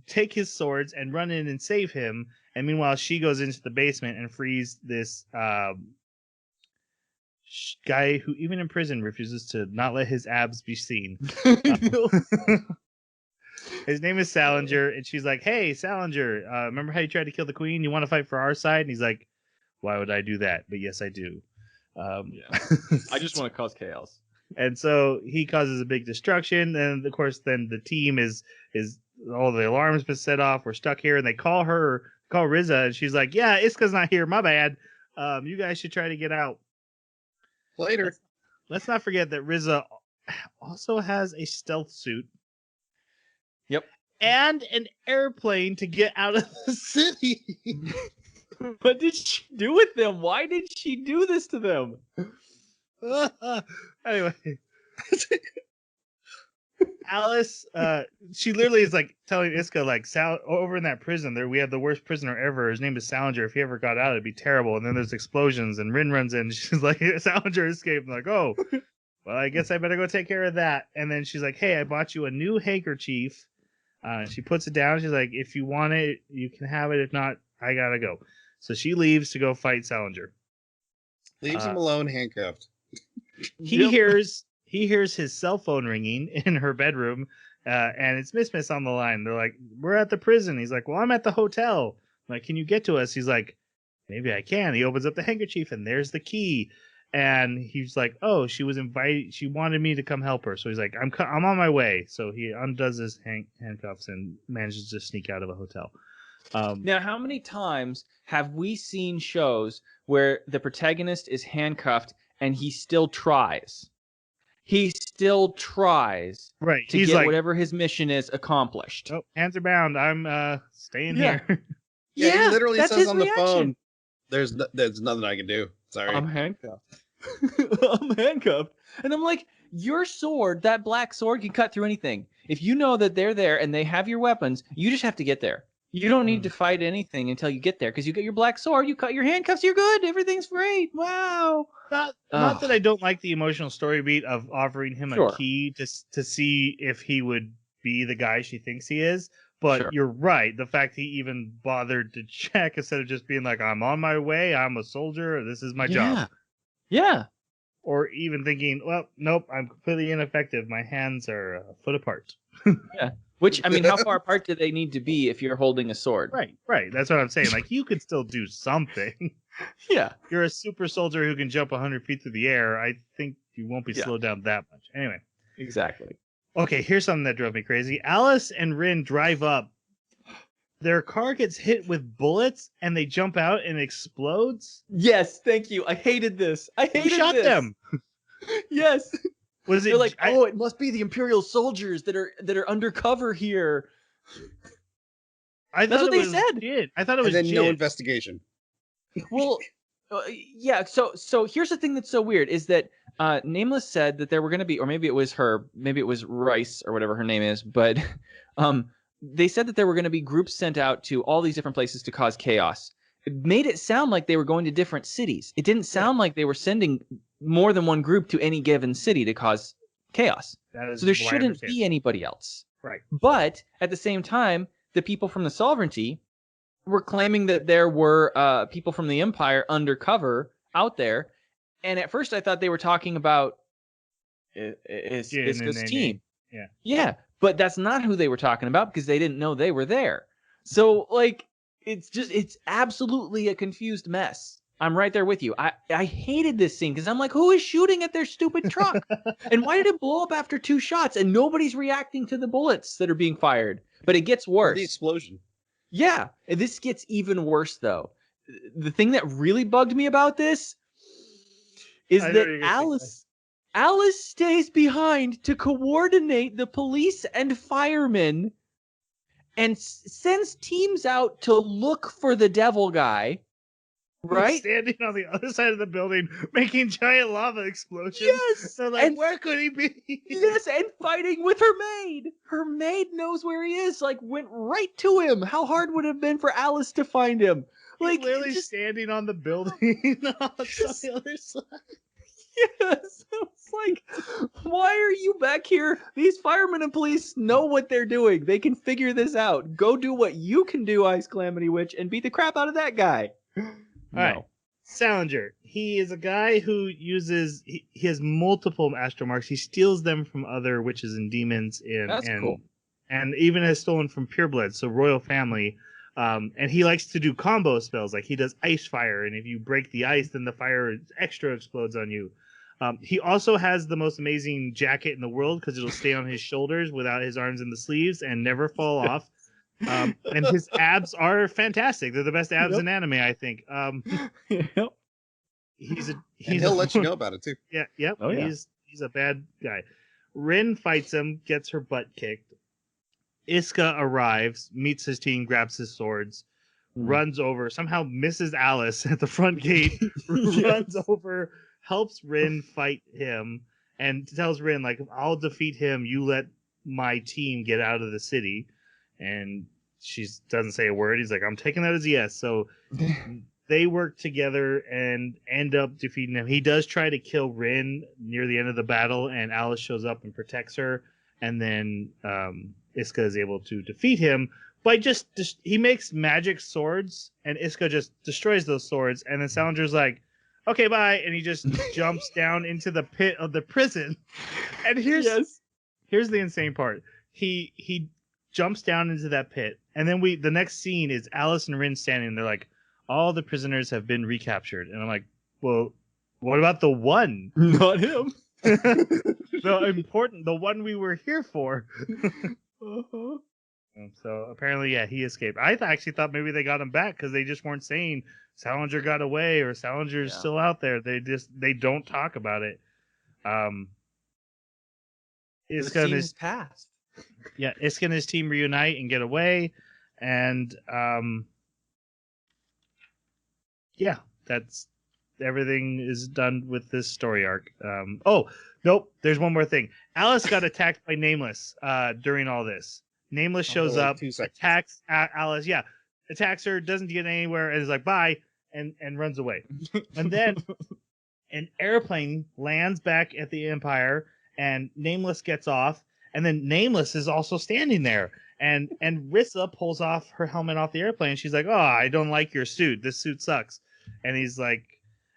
Take his swords and run in and save him." And meanwhile, she goes into the basement and frees this guy who, even in prison, refuses to not let his abs be seen. His name is Salinger, and she's like, "Hey, Salinger, remember how you tried to kill the queen? You want to fight for our side?" And he's like, "Why would I do that? But yes, I do." I just want to cause chaos. And so he causes a big destruction, and of course, then the team is all the alarms been set off. We're stuck here, and they call Riza, and she's like, "Yeah, Iska's not here. My bad. You guys should try to get out." Later. Let's not forget that Riza also has a stealth suit. Yep. And an airplane to get out of the city. What did she do with them? Why did she do this to them? Anyway. Alice, she literally is like telling Iska, like, over in that prison there, we have the worst prisoner ever. His name is Salinger. If he ever got out, it'd be terrible. And then there's explosions, and Rin runs in. She's like, Salinger escaped. I'm like, oh, well, I guess I better go take care of that. And then she's like, hey, I bought you a new handkerchief. She puts it down. She's like, if you want it, you can have it. If not, I gotta go. So she leaves to go fight Salinger. Leaves him alone, handcuffed. He hears his cell phone ringing in her bedroom, and it's Miss on the line. They're like, we're at the prison. He's like, well, I'm at the hotel. I'm like, can you get to us? He's like, maybe I can. He opens up the handkerchief, and there's the key. And he's like, oh, she was invited. She wanted me to come help her. So he's like, I'm on my way. So he undoes his handcuffs and manages to sneak out of a hotel. Now, how many times have we seen shows where the protagonist is handcuffed and he still tries? He still tries to get like, whatever his mission is accomplished. Oh, hands are bound. I'm staying here. Yeah, he literally says on the phone, there's nothing I can do. Sorry. I'm handcuffed. I'm handcuffed. And I'm like, your sword, that black sword, can cut through anything. If you know that they're there and they have your weapons, you just have to get there. You don't need to fight anything until you get there because you get your black sword, you cut your handcuffs, you're good. Everything's great. Wow. Not that I don't like the emotional story beat of offering him a key to see if he would be the guy she thinks he is. But you're right. The fact he even bothered to check instead of just being like, I'm on my way, I'm a soldier, or this is my job. Yeah. Or even thinking, well, nope, I'm completely ineffective. My hands are a foot apart. Yeah. Which, I mean, how far apart do they need to be if you're holding a sword? Right. That's what I'm saying. Like, you could still do something. Yeah. You're a super soldier who can jump 100 feet through the air. I think you won't be slowed down that much. Anyway. Exactly. Okay, here's something that drove me crazy. Alice and Rin drive up. Their car gets hit with bullets, and they jump out and explodes. Yes, thank you. I hated this. Who shot them? Yes. Was it? They're like, it must be the Imperial soldiers that are undercover here. That's what they said. I thought it was. And then no investigation. Well, yeah. So here's the thing that's so weird is that Nameless said that there were going to be, or maybe it was her, maybe it was Rice or whatever her name is, but they said that there were going to be groups sent out to all these different places to cause chaos. It made it sound like they were going to different cities. It didn't sound like they were sending more than one group to any given city to cause chaos. So there shouldn't be anybody else. Right. But at the same time, the people from the Sovereignty were claiming that there were people from the Empire undercover out there. And at first I thought they were talking about Iska's team. Yeah. Yeah. But that's not who they were talking about because they didn't know they were there. So, like, it's absolutely a confused mess. I'm right there with you. I hated this scene because I'm like, who is shooting at their stupid truck? And why did it blow up after 2 shots and nobody's reacting to the bullets that are being fired? But it gets worse. The explosion. Yeah. And this gets even worse, though. The thing that really bugged me about this is that Alice stays behind to coordinate the police and firemen and sends teams out to look for the devil guy, right? Standing on the other side of the building, making giant lava explosions. Yes! They're like, where could he be? Yes, and fighting with her maid. Her maid knows where he is, like, went right to him. How hard would it have been for Alice to find him? Like, he's literally standing on the building on the other side. Yes, it's like, why are you back here? These firemen and police know what they're doing. They can figure this out. Go do what you can do, Ice Calamity Witch, and beat the crap out of that guy. All right. Salinger. He is a guy who uses, he has multiple astral marks. He steals them from other witches and demons. That's cool. And even has stolen from pureblood, so royal family. And he likes to do combo spells. Like he does ice fire, and if you break the ice, then the fire extra explodes on you. He also has the most amazing jacket in the world because it'll stay on his shoulders without his arms in the sleeves and never fall off. And his abs are fantastic. They're the best abs in anime, I think. He'll let you know about it too. Yeah, yep. Oh, yeah. He's a bad guy. Rin fights him, gets her butt kicked. Iska arrives, meets his team, grabs his swords, runs over, somehow misses Alice at the front gate, runs over, helps Rin fight him, and tells Rin, like, I'll defeat him, you let my team get out of the city. And she doesn't say a word. He's like, I'm taking that as a yes. So they work together and end up defeating him. He does try to kill Rin near the end of the battle, and Alice shows up and protects her. And then Iska is able to defeat him by just he makes magic swords, and Iska just destroys those swords. And then Salinger's like, okay, bye. And he just jumps down into the pit of the prison. And here's the insane part. He jumps down into that pit, and then the next scene is Alice and Rin standing, and they're like, all the prisoners have been recaptured. And I'm like, well, what about the one? Not him. The one we were here for. So apparently, he escaped. I actually thought maybe they got him back because they just weren't saying Salinger got away or Salinger's still out there. They don't talk about it. Iska and his past. Yeah, Iska and his team reunite and get away, and that's everything is done with this story arc. Oh, nope, there's one more thing. Alice got attacked by Nameless during all this. Nameless shows up, attacks Alice. Yeah, attacks her, doesn't get anywhere, and is like bye, and runs away. And then an airplane lands back at the Empire, and Nameless gets off, and then Nameless is also standing there. And Rissa pulls off her helmet off the airplane. She's like, "Oh, I don't like your suit. This suit sucks." And he's like,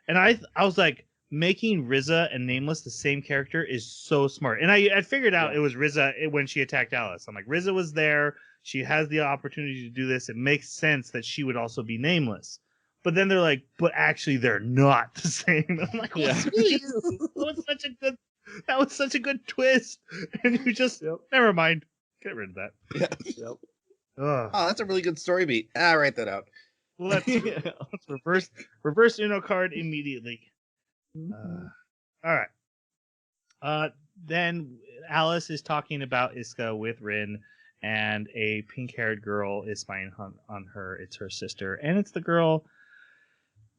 and I was like, making Rizza and Nameless the same character is so smart. And I figured out it was Rizza when she attacked Alice. I'm like, Rizza was there. She has the opportunity to do this. It makes sense that she would also be Nameless. But then they're like, but actually they're not the same. I'm like, well, that was such a good twist. And you just never mind. Get rid of that. Yeah. Oh, that's a really good story beat. I'll write that out. Let's reverse Uno card immediately. All right. Then Alice is talking about Iska with Rin, and a pink-haired girl is spying on her. It's her sister, and it's the girl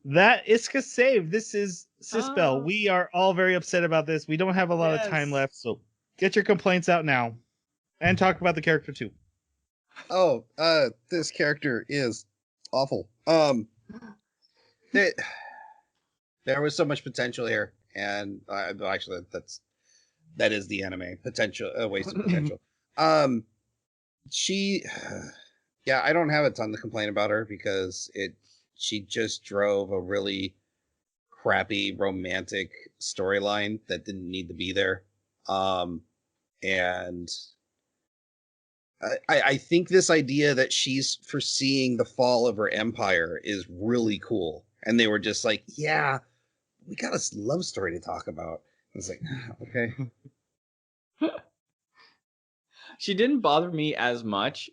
that Iska saved. This is Sisbel. We are all very upset about this. We don't have a lot of time left, so get your complaints out now, and talk about the character too. Oh, this character is awful. There was so much potential here, and actually, that is the anime potential, wasted potential. I don't have a ton to complain about her because she just drove a really crappy romantic storyline that didn't need to be there, and I think this idea that she's foreseeing the fall of her empire is really cool. And they were just like, yeah, we got a love story to talk about. I was like, okay. She didn't bother me as much,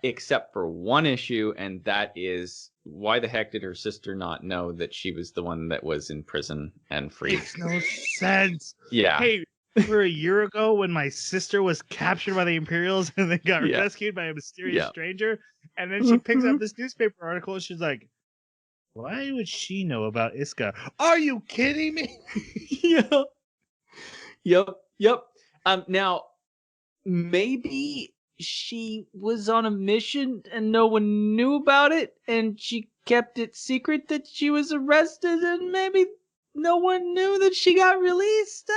except for one issue, and that is why the heck did her sister not know that she was the one that was in prison and free? Makes no sense. Yeah. Hey, for a year ago when my sister was captured by the Imperials and then got rescued by a mysterious stranger, and then she picks up this newspaper article and she's like, why would she know about Iska? Are you kidding me? Yep. Now, maybe she was on a mission and no one knew about it, and she kept it secret that she was arrested, and maybe no one knew that she got released.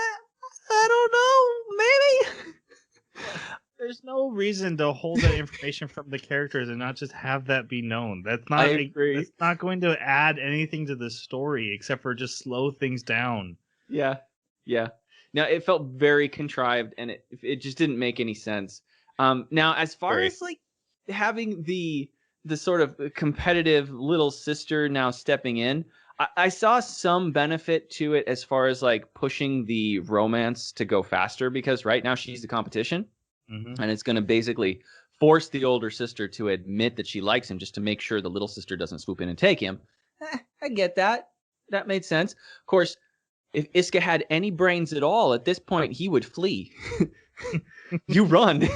I don't know. Maybe. There's no reason to hold that information from the characters and not just have that be known. That's not. I agree. It's not going to add anything to the story except for just slow things down. Yeah. Now it felt very contrived, and it just didn't make any sense. Now as far as like having the sort of competitive little sister now stepping in, I saw some benefit to it as far as like pushing the romance to go faster, because right now she's the competition, and it's going to basically force the older sister to admit that she likes him just to make sure the little sister doesn't swoop in and take him. I get that. That made sense. Of course, if Iska had any brains at all, at this point he would flee. You run.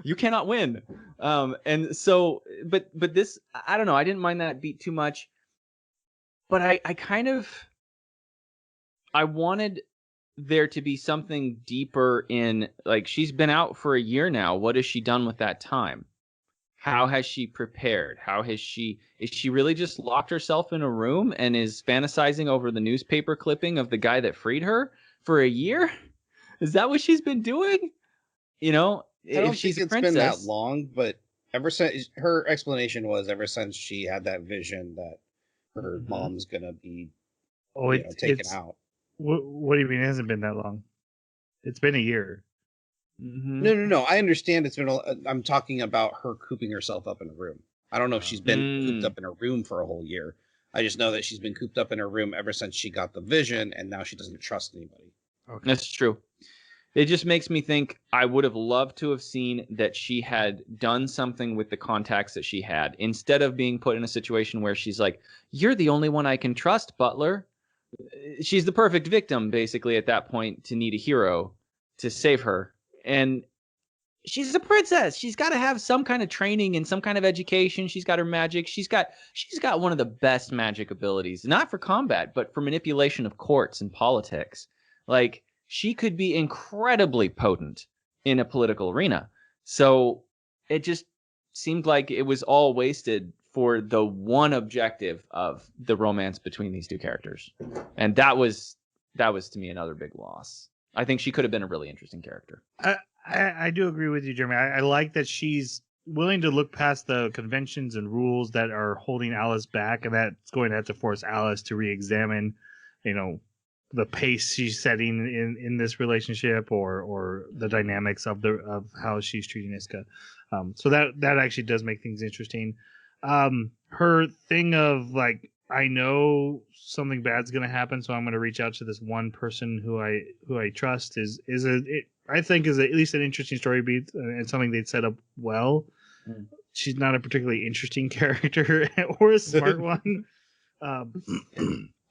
You cannot win. And so, but this, I don't know. I didn't mind that beat too much, but I wanted there to be something deeper in, like, she's been out for a year now. What has she done with that time? How has she prepared? Is she really just locked herself in a room and is fantasizing over the newspaper clipping of the guy that freed her for a year? Is that what she's been doing? You know, I don't think it's been that long, but ever since her explanation was ever since she had that vision that her mom's gonna be taken out. What do you mean it hasn't been that long? It's been a year. No. I understand it's been. I'm talking about her cooping herself up in a room. I don't know if she's been cooped up in a room for a whole year. I just know that she's been cooped up in her room ever since she got the vision, and now she doesn't trust anybody. Okay. That's true. It just makes me think I would have loved to have seen that she had done something with the contacts that she had, instead of being put in a situation where she's like, you're the only one I can trust, Butler. She's the perfect victim, basically, at that point, to need a hero to save her. And she's a princess. She's got to have some kind of training and some kind of education. She's got her magic. She's got one of the best magic abilities, not for combat, but for manipulation of courts and politics. Like, she could be incredibly potent in a political arena. So it just seemed like it was all wasted for the one objective of the romance between these two characters. And that was to me another big loss. I think she could have been a really interesting character. I do agree with you, Jeremy. I like that she's willing to look past the conventions and rules that are holding Alice back, and that's going to have to force Alice to re-examine, the pace she's setting in this relationship, or the dynamics of how she's treating Iska. So that actually does make things interesting. Her thing of like, I know something bad's going to happen, so I'm going to reach out to this one person who I trust I think is at least an interesting story beat, and something they'd set up well. She's not a particularly interesting character or a smart one.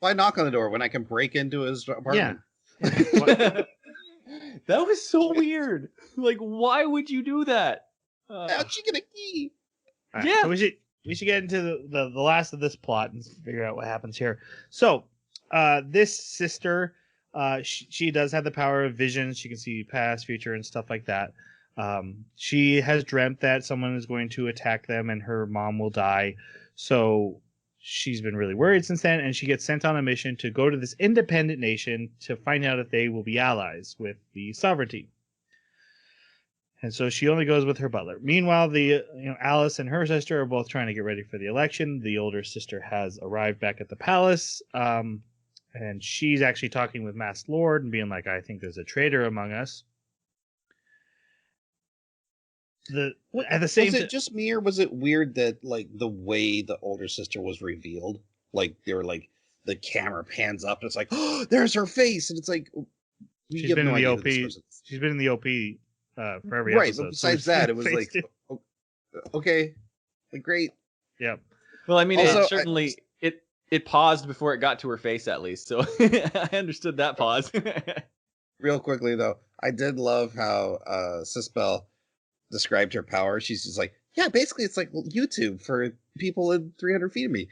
Why knock on the door when I can break into his apartment? Yeah. That was so weird. Like, why would you do that? How'd she get a key? Right, yeah. So we should get into the last of this plot and figure out what happens here. So, this sister, she does have the power of vision. She can see past, future, and stuff like that. She has dreamt that someone is going to attack them and her mom will die. So she's been really worried since then, and she gets sent on a mission to go to this independent nation to find out if they will be allies with the sovereignty. And so she only goes with her butler. Meanwhile, Alice and her sister are both trying to get ready for the election. The older sister has arrived back at the palace, and she's actually talking with Masked Lord and being like, I think there's a traitor among us. At the same was it just me, or was it weird that like the way the older sister was revealed, like they were like the camera pans up and it's like, oh, there's her face, and it's like she's been in the OP. She's been in the OP for every episode. But besides that, it was like okay, like great. Yep. Well, I mean, also, it paused before it got to her face at least, so I understood that pause. Real quickly though, I did love how Sispel described her power. She's just like, yeah, basically it's like YouTube for people in 300 feet of me.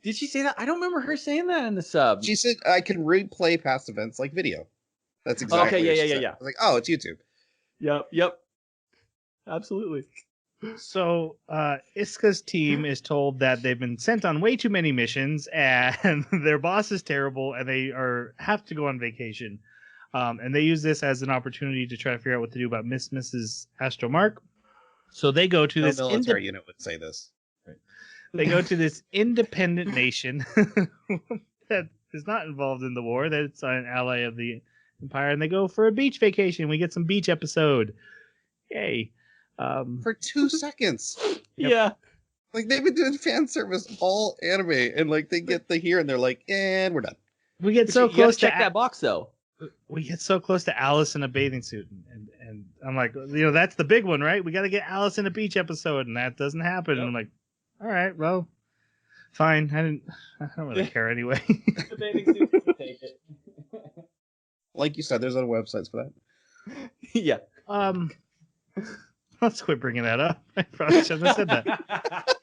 Did she say that? I don't remember her saying that in the sub. She said I can replay past events like video. That's exactly okay. Yeah. I was like, oh, it's YouTube. Yep. Absolutely. So Iska's team is told that they've been sent on way too many missions and their boss is terrible and they have to go on vacation. And they use this as an opportunity to try to figure out what to do about Mrs. Astromark. So they go to this military unit would say this. Right. They go to this independent nation that is not involved in the war. That's an ally of the Empire, and they go for a beach vacation. We get some beach episode. Yay! For 2 seconds. Yep. Yeah. Like they've been doing fan service all anime, and like they get here and they're like, and we're done. We get so close to check that box though. We get so close to Alice in a bathing suit, and I'm like, that's the big one, right? We got to get Alice in a beach episode, and that doesn't happen. Yep. And I'm like, all right, well, fine. I don't really care anyway. The bathing suit can take it. Like you said, there's other websites for that. Yeah. Let's quit bringing that up. I probably shouldn't have said that.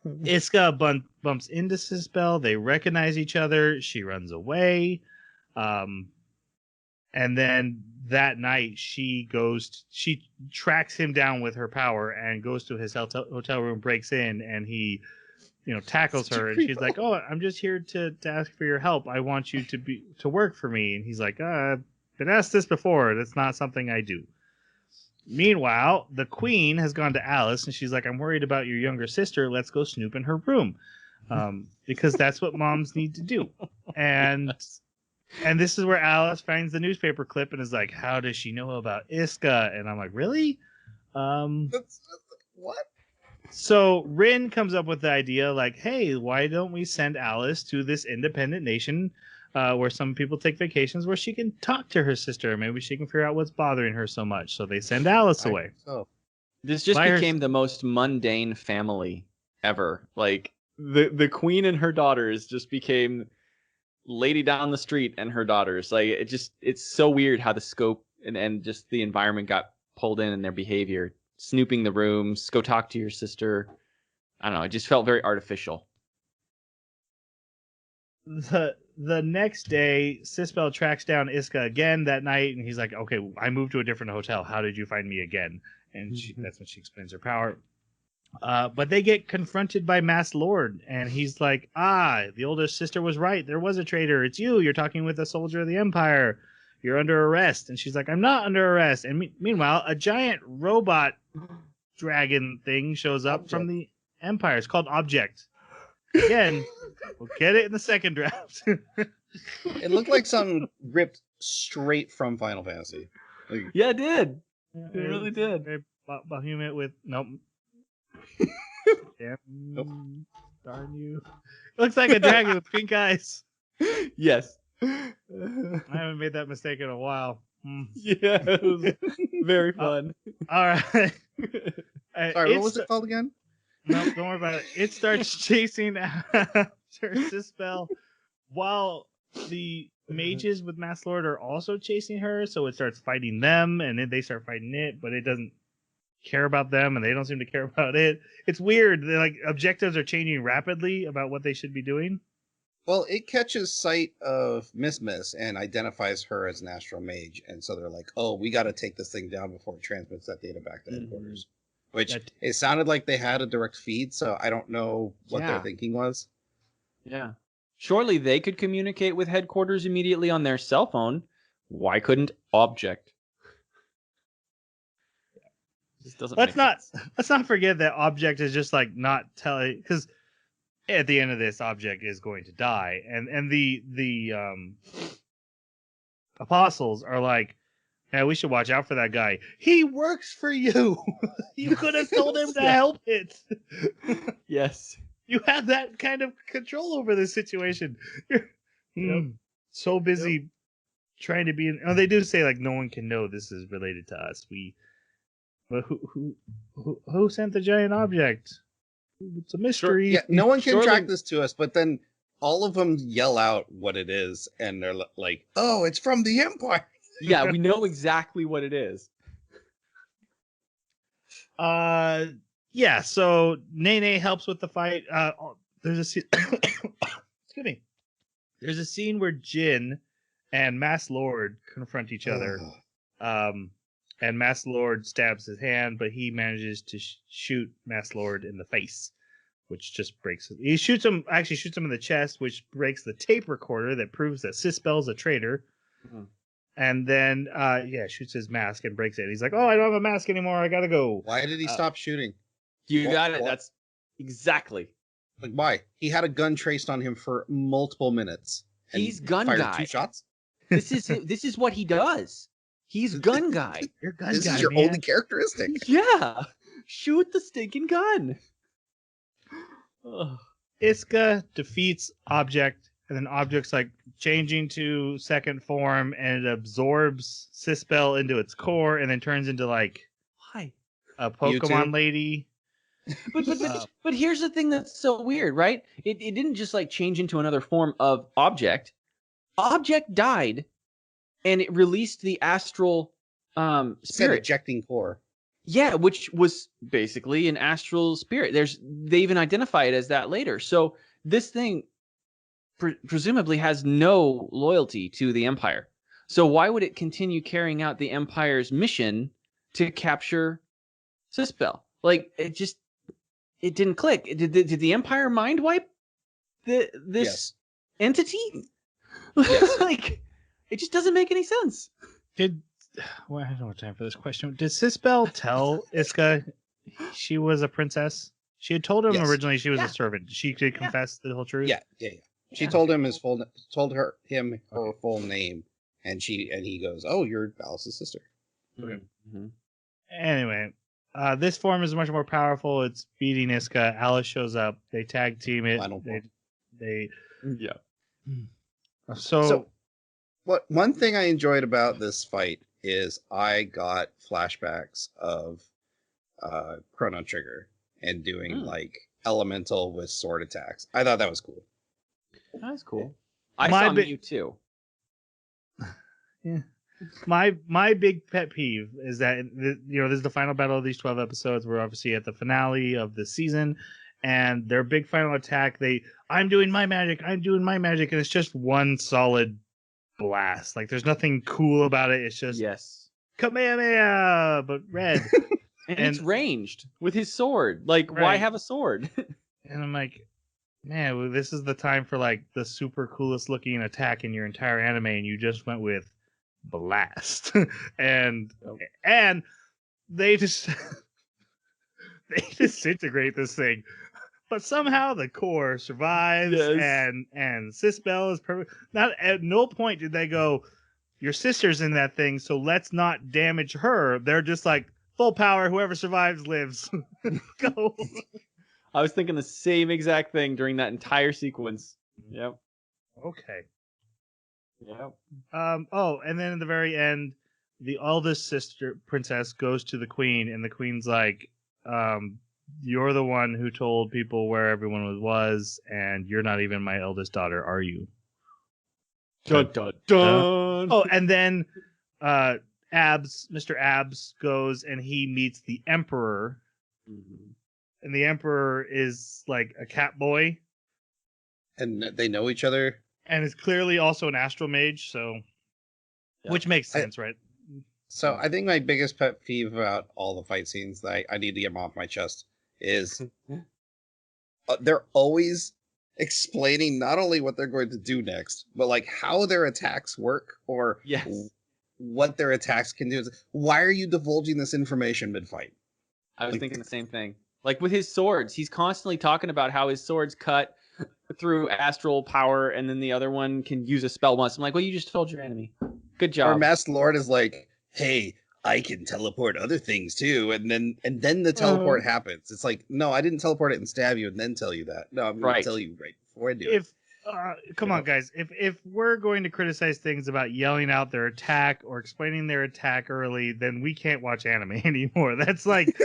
Iska bumps into Sispel. They recognize each other. She runs away. And then that night she tracks him down with her power and goes to his hotel room, breaks in, and he, tackles her. And she's like, oh, I'm just here to ask for your help. I want you to work for me. And he's like, I've been asked this before. That's not something I do. Meanwhile, the queen has gone to Alice and she's like, I'm worried about your younger sister. Let's go snoop in her room. Because that's what moms need to do. And this is where Alice finds the newspaper clip and is like, how does she know about Iska? And I'm like, really? What? So Rin comes up with the idea like, hey, why don't we send Alice to this independent nation where some people take vacations where she can talk to her sister. Maybe she can figure out what's bothering her so much. So they send Alice away. This just became the most mundane family ever. Like the queen and her daughters just became lady down the street and her daughters. Like it's so weird how the scope and just the environment got pulled in their behavior. Snooping the rooms, go talk to your sister. I don't know. It just felt very artificial. the next day, Sispel tracks down Iska again that night, and he's like, okay, I moved to a different hotel. How did you find me again? And that's when she explains her power. But they get confronted by Mass Lord, and he's like, the oldest sister was right. There was a traitor. It's you. You're talking with a soldier of the Empire. You're under arrest. And she's like, I'm not under arrest. And meanwhile, a giant robot dragon thing shows up from the Empire. It's called Object. Again, we'll get it in the second draft. It looked like something ripped straight from Final Fantasy. Like, yeah, it did. It really did. Bahamut with nope. Damn, darn you! It looks like a dragon with pink eyes. Yes. I haven't made that mistake in a while. Yeah, it was very fun. All right. Sorry, what was it called again? No, don't worry about it. It starts chasing after Sispel while the mages with Mass Lord are also chasing her. So it starts fighting them, and then they start fighting it, but it doesn't care about them, and they don't seem to care about it. It's weird. They're like objectives are changing rapidly about what they should be doing. Well, it catches sight of Miss and identifies her as an astral mage, and so they're like, "Oh, we got to take this thing down before it transmits that data back to headquarters." Which it sounded like they had a direct feed, so I don't know what their thinking was. Yeah, surely they could communicate with headquarters immediately on their cell phone. Why couldn't Object? This doesn't. Let's not forget that Object is just like not telling, because at the end of this, Object is going to die, and the apostles are like, yeah, we should watch out for that guy. He works for you. You could have told him to help it. Yes. You have that kind of control over this situation. You're so busy trying to be. They do say like no one can know this is related to us. But who sent the giant object? It's a mystery. Sure, yeah, no one can track this to us. But then all of them yell out what it is, and they're like, "Oh, it's from the Empire." Yeah, we know exactly what it is. Yeah, so Nene helps with the fight. There's a scene excuse me. There's a scene where Jin and Mass Lord confront each other. And Mass Lord stabs his hand, but he manages to shoot Mass Lord in the face, which just breaks it. He shoots him in the chest, which breaks the tape recorder that proves that Sispel's a traitor. Mm-hmm. And then, shoots his mask and breaks it. He's like, "Oh, I don't have a mask anymore. I gotta go." Why did he stop shooting? You got it. That's exactly. Like, why? He had a gun traced on him for multiple minutes. He's gun guy. 2 shots. This is what he does. He's gun guy. You're gun this guy, is your man. only characteristic. Yeah. Shoot the stinking gun. Iska defeats Object, and then Object's like changing to second form, and it absorbs Sispel into its core, and then turns into like a Pokemon lady. But here's the thing that's so weird, right? It didn't just like change into another form of Object. Object died, and it released the astral spirit. Ejecting core. Yeah, which was basically an astral spirit. They even identify it as that later. So this thing presumably has no loyalty to the Empire. So why would it continue carrying out the Empire's mission to capture Sispel? Like, it didn't click. Did the Empire mind wipe this entity? Yes. Like, it just doesn't make any sense. I don't have time for this question. Did Sispel tell Iska she was a princess? She had told him originally she was a servant. She could confess the whole truth. Yeah. She told him her full name, and he goes, "Oh, you're Alice's sister." Okay. Mm-hmm. Anyway, this form is much more powerful. It's beating Iska. Alice shows up. They tag team it. So one thing I enjoyed about this fight is I got flashbacks of Chrono Trigger and doing like elemental with sword attacks. I thought that was cool. That's cool. I saw Mew too. Yeah. My big pet peeve is that this is the final battle of these 12 episodes. We're obviously at the finale of the season, and their big final attack, I'm doing my magic, and it's just one solid blast. Like there's nothing cool about it. It's just Kamehameha, but red. and it's ranged with his sword. Like, why have a sword? And I'm like, man, well, this is the time for like the super coolest looking attack in your entire anime, and you just went with blast. and they just they disintegrate this thing. But somehow the core survives, and Sisbel is perfect. Not at no point did they go, your sister's in that thing, so let's not damage her. They're just like, full power, whoever survives lives. Go. I was thinking the same exact thing during that entire sequence. Yep. Okay. Yep. Oh, and then in the very end, the eldest sister princess goes to the queen, and the queen's like, you're the one who told people where everyone was, and you're not even my eldest daughter, are you? Dun, dun, dun. Oh, and then Mr. Abs goes and he meets the Emperor. Mm-hmm. And the Emperor is like a cat boy. And they know each other. And is clearly also an astral mage, so which makes sense, right? So I think my biggest pet peeve about all the fight scenes that I need to get them off my chest is they're always explaining not only what they're going to do next, but like how their attacks work or what their attacks can do. Why are you divulging this information mid-fight? I was thinking the same thing. Like with his swords, he's constantly talking about how his swords cut through astral power, and then the other one can use a spell once. I'm like, well, you just told your enemy. Good job. Or Masked Lord is like, hey, I can teleport other things too, and then the teleport happens. It's like, no, I didn't teleport it and stab you and then tell you that. No, I'm going to tell you right before I do it. Come on, guys. If we're going to criticize things about yelling out their attack or explaining their attack early, then we can't watch anime anymore. That's like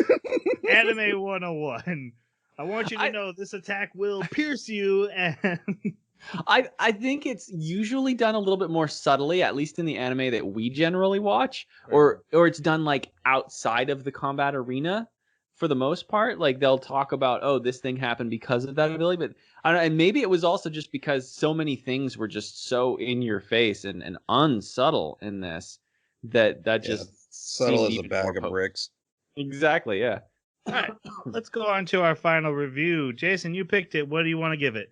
Anime 101. I want you to know this attack will pierce you, and I think it's usually done a little bit more subtly, at least in the anime that we generally watch, or it's done like outside of the combat arena for the most part. Like they'll talk about, oh, this thing happened because of that ability, but I don't know, and maybe it was also just because so many things were just so in your face and unsubtle in this that just subtle as a bag of bricks. Exactly, yeah. All right, let's go on to our final review. Jason, you picked it. What do you want to give it?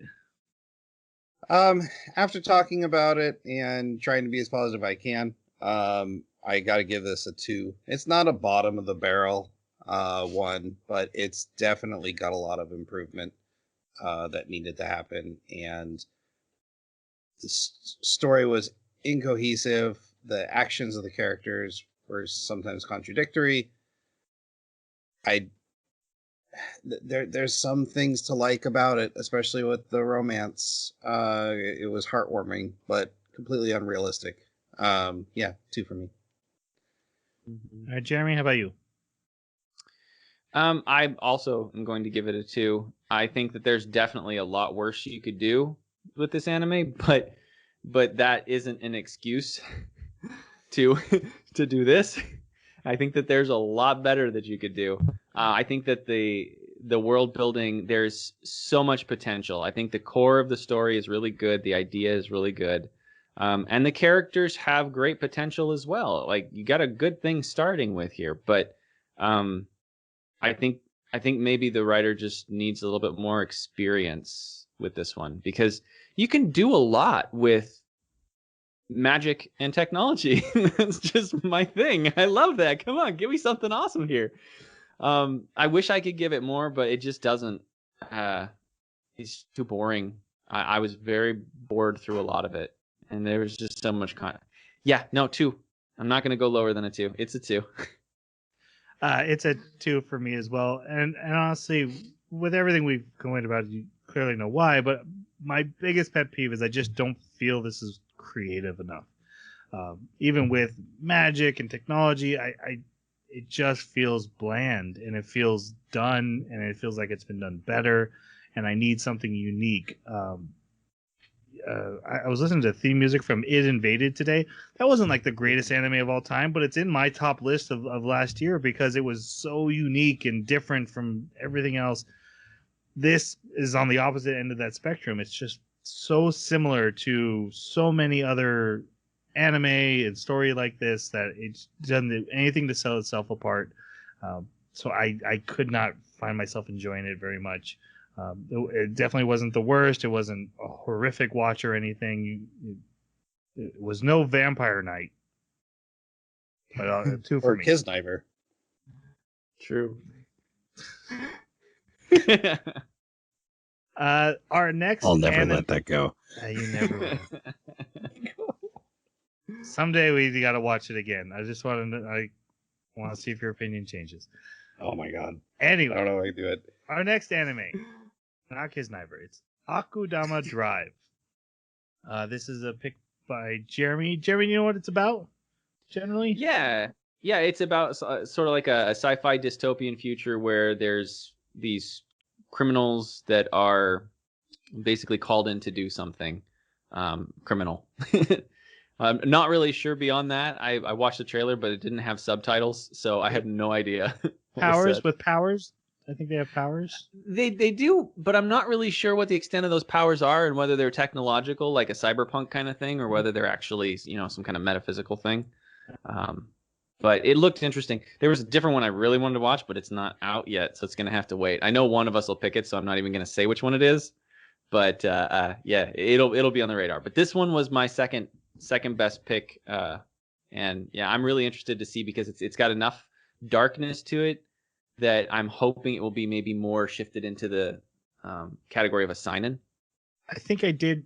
After talking about it and trying to be as positive as I can, I got to give this a 2. It's not a bottom of the barrel one, but it's definitely got a lot of improvement that needed to happen. And the story was incohesive. The actions of the characters were sometimes contradictory. There's some things to like about it, especially with the romance. It was heartwarming, but completely unrealistic. 2 for me. All right, Jeremy, how about you? I also am going to give it a 2. I think that there's definitely a lot worse you could do with this anime, but that isn't an excuse to do this. I think that there's a lot better that you could do. I think that the world building, there's so much potential. I think the core of the story is really good. The idea is really good. And the characters have great potential as well. Like you got a good thing starting with here, but I think maybe the writer just needs a little bit more experience with this one, because you can do a lot with magic and technology. That's just my thing. I love that. Come on, give me something awesome here. I wish I could give it more, but it just doesn't. It's too boring. I was very bored through a lot of it, and there was just so much content. Yeah, no, 2. I'm not going to go lower than a 2. It's a 2. It's a 2 for me as well. And honestly, with everything we've complained about, you clearly know why. But my biggest pet peeve is I just don't feel this is creative enough. Even with magic and technology, it just feels bland, and it feels done, and it feels like it's been done better, and I need something unique. I was listening to theme music from It Invaded today. That wasn't like the greatest anime of all time, but it's in my top list of last year because it was so unique and different from everything else. this is on the opposite end of that spectrum. It's just so similar to so many other anime and story like this that it doesn't do anything to sell itself apart. So I could not find myself enjoying it very much. It definitely wasn't the worst. It wasn't a horrific watch or anything. It was no Vampire Knight. But two for or me. Kisniver. True. Our next. I'll never let that go. You never will. Someday we got to watch it again. I just want to see if your opinion changes. Oh my god. Anyway, I don't know how I do it. our next anime, not Kisniver, it's Akudama Drive. This is a pick by Jeremy. Jeremy, you know what it's about? Generally, Yeah, it's about sort of like a sci-fi dystopian future where there's these criminals that are basically called in to do something criminal. I'm not really sure beyond that. I watched the trailer, but it didn't have subtitles, so I have no idea. powers with powers. I think they have powers. They do, but I'm not really sure what the extent of those powers are and whether they're technological, like a cyberpunk kind of thing, or whether they're actually, some kind of metaphysical thing. But it looked interesting. There was a different one I really wanted to watch, but it's not out yet, so it's going to have to wait. I know one of us will pick it, so I'm not even going to say which one it is. But yeah, it'll be on the radar. But this one was my second best pick, and yeah, I'm really interested to see because it's got enough darkness to it that I'm hoping it will be maybe more shifted into the category of a seinen. I think I did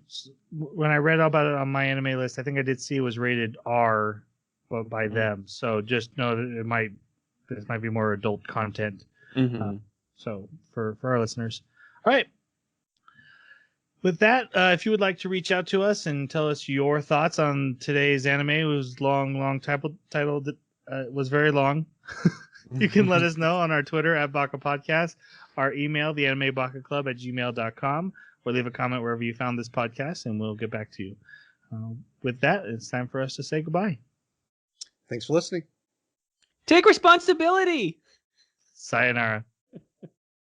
when I read about it on my anime list. I think I did see it was rated R, but by them. So just know that this might be more adult content. Mm-hmm. So for our listeners, all right. With that, if you would like to reach out to us and tell us your thoughts on today's anime, it was long titled. It was very long. You can let us know on our Twitter at Baka Podcast, our email, theanimebakaclub@gmail.com, or leave a comment wherever you found this podcast, and we'll get back to you. With that, it's time for us to say goodbye. Thanks for listening. Take responsibility. Sayonara.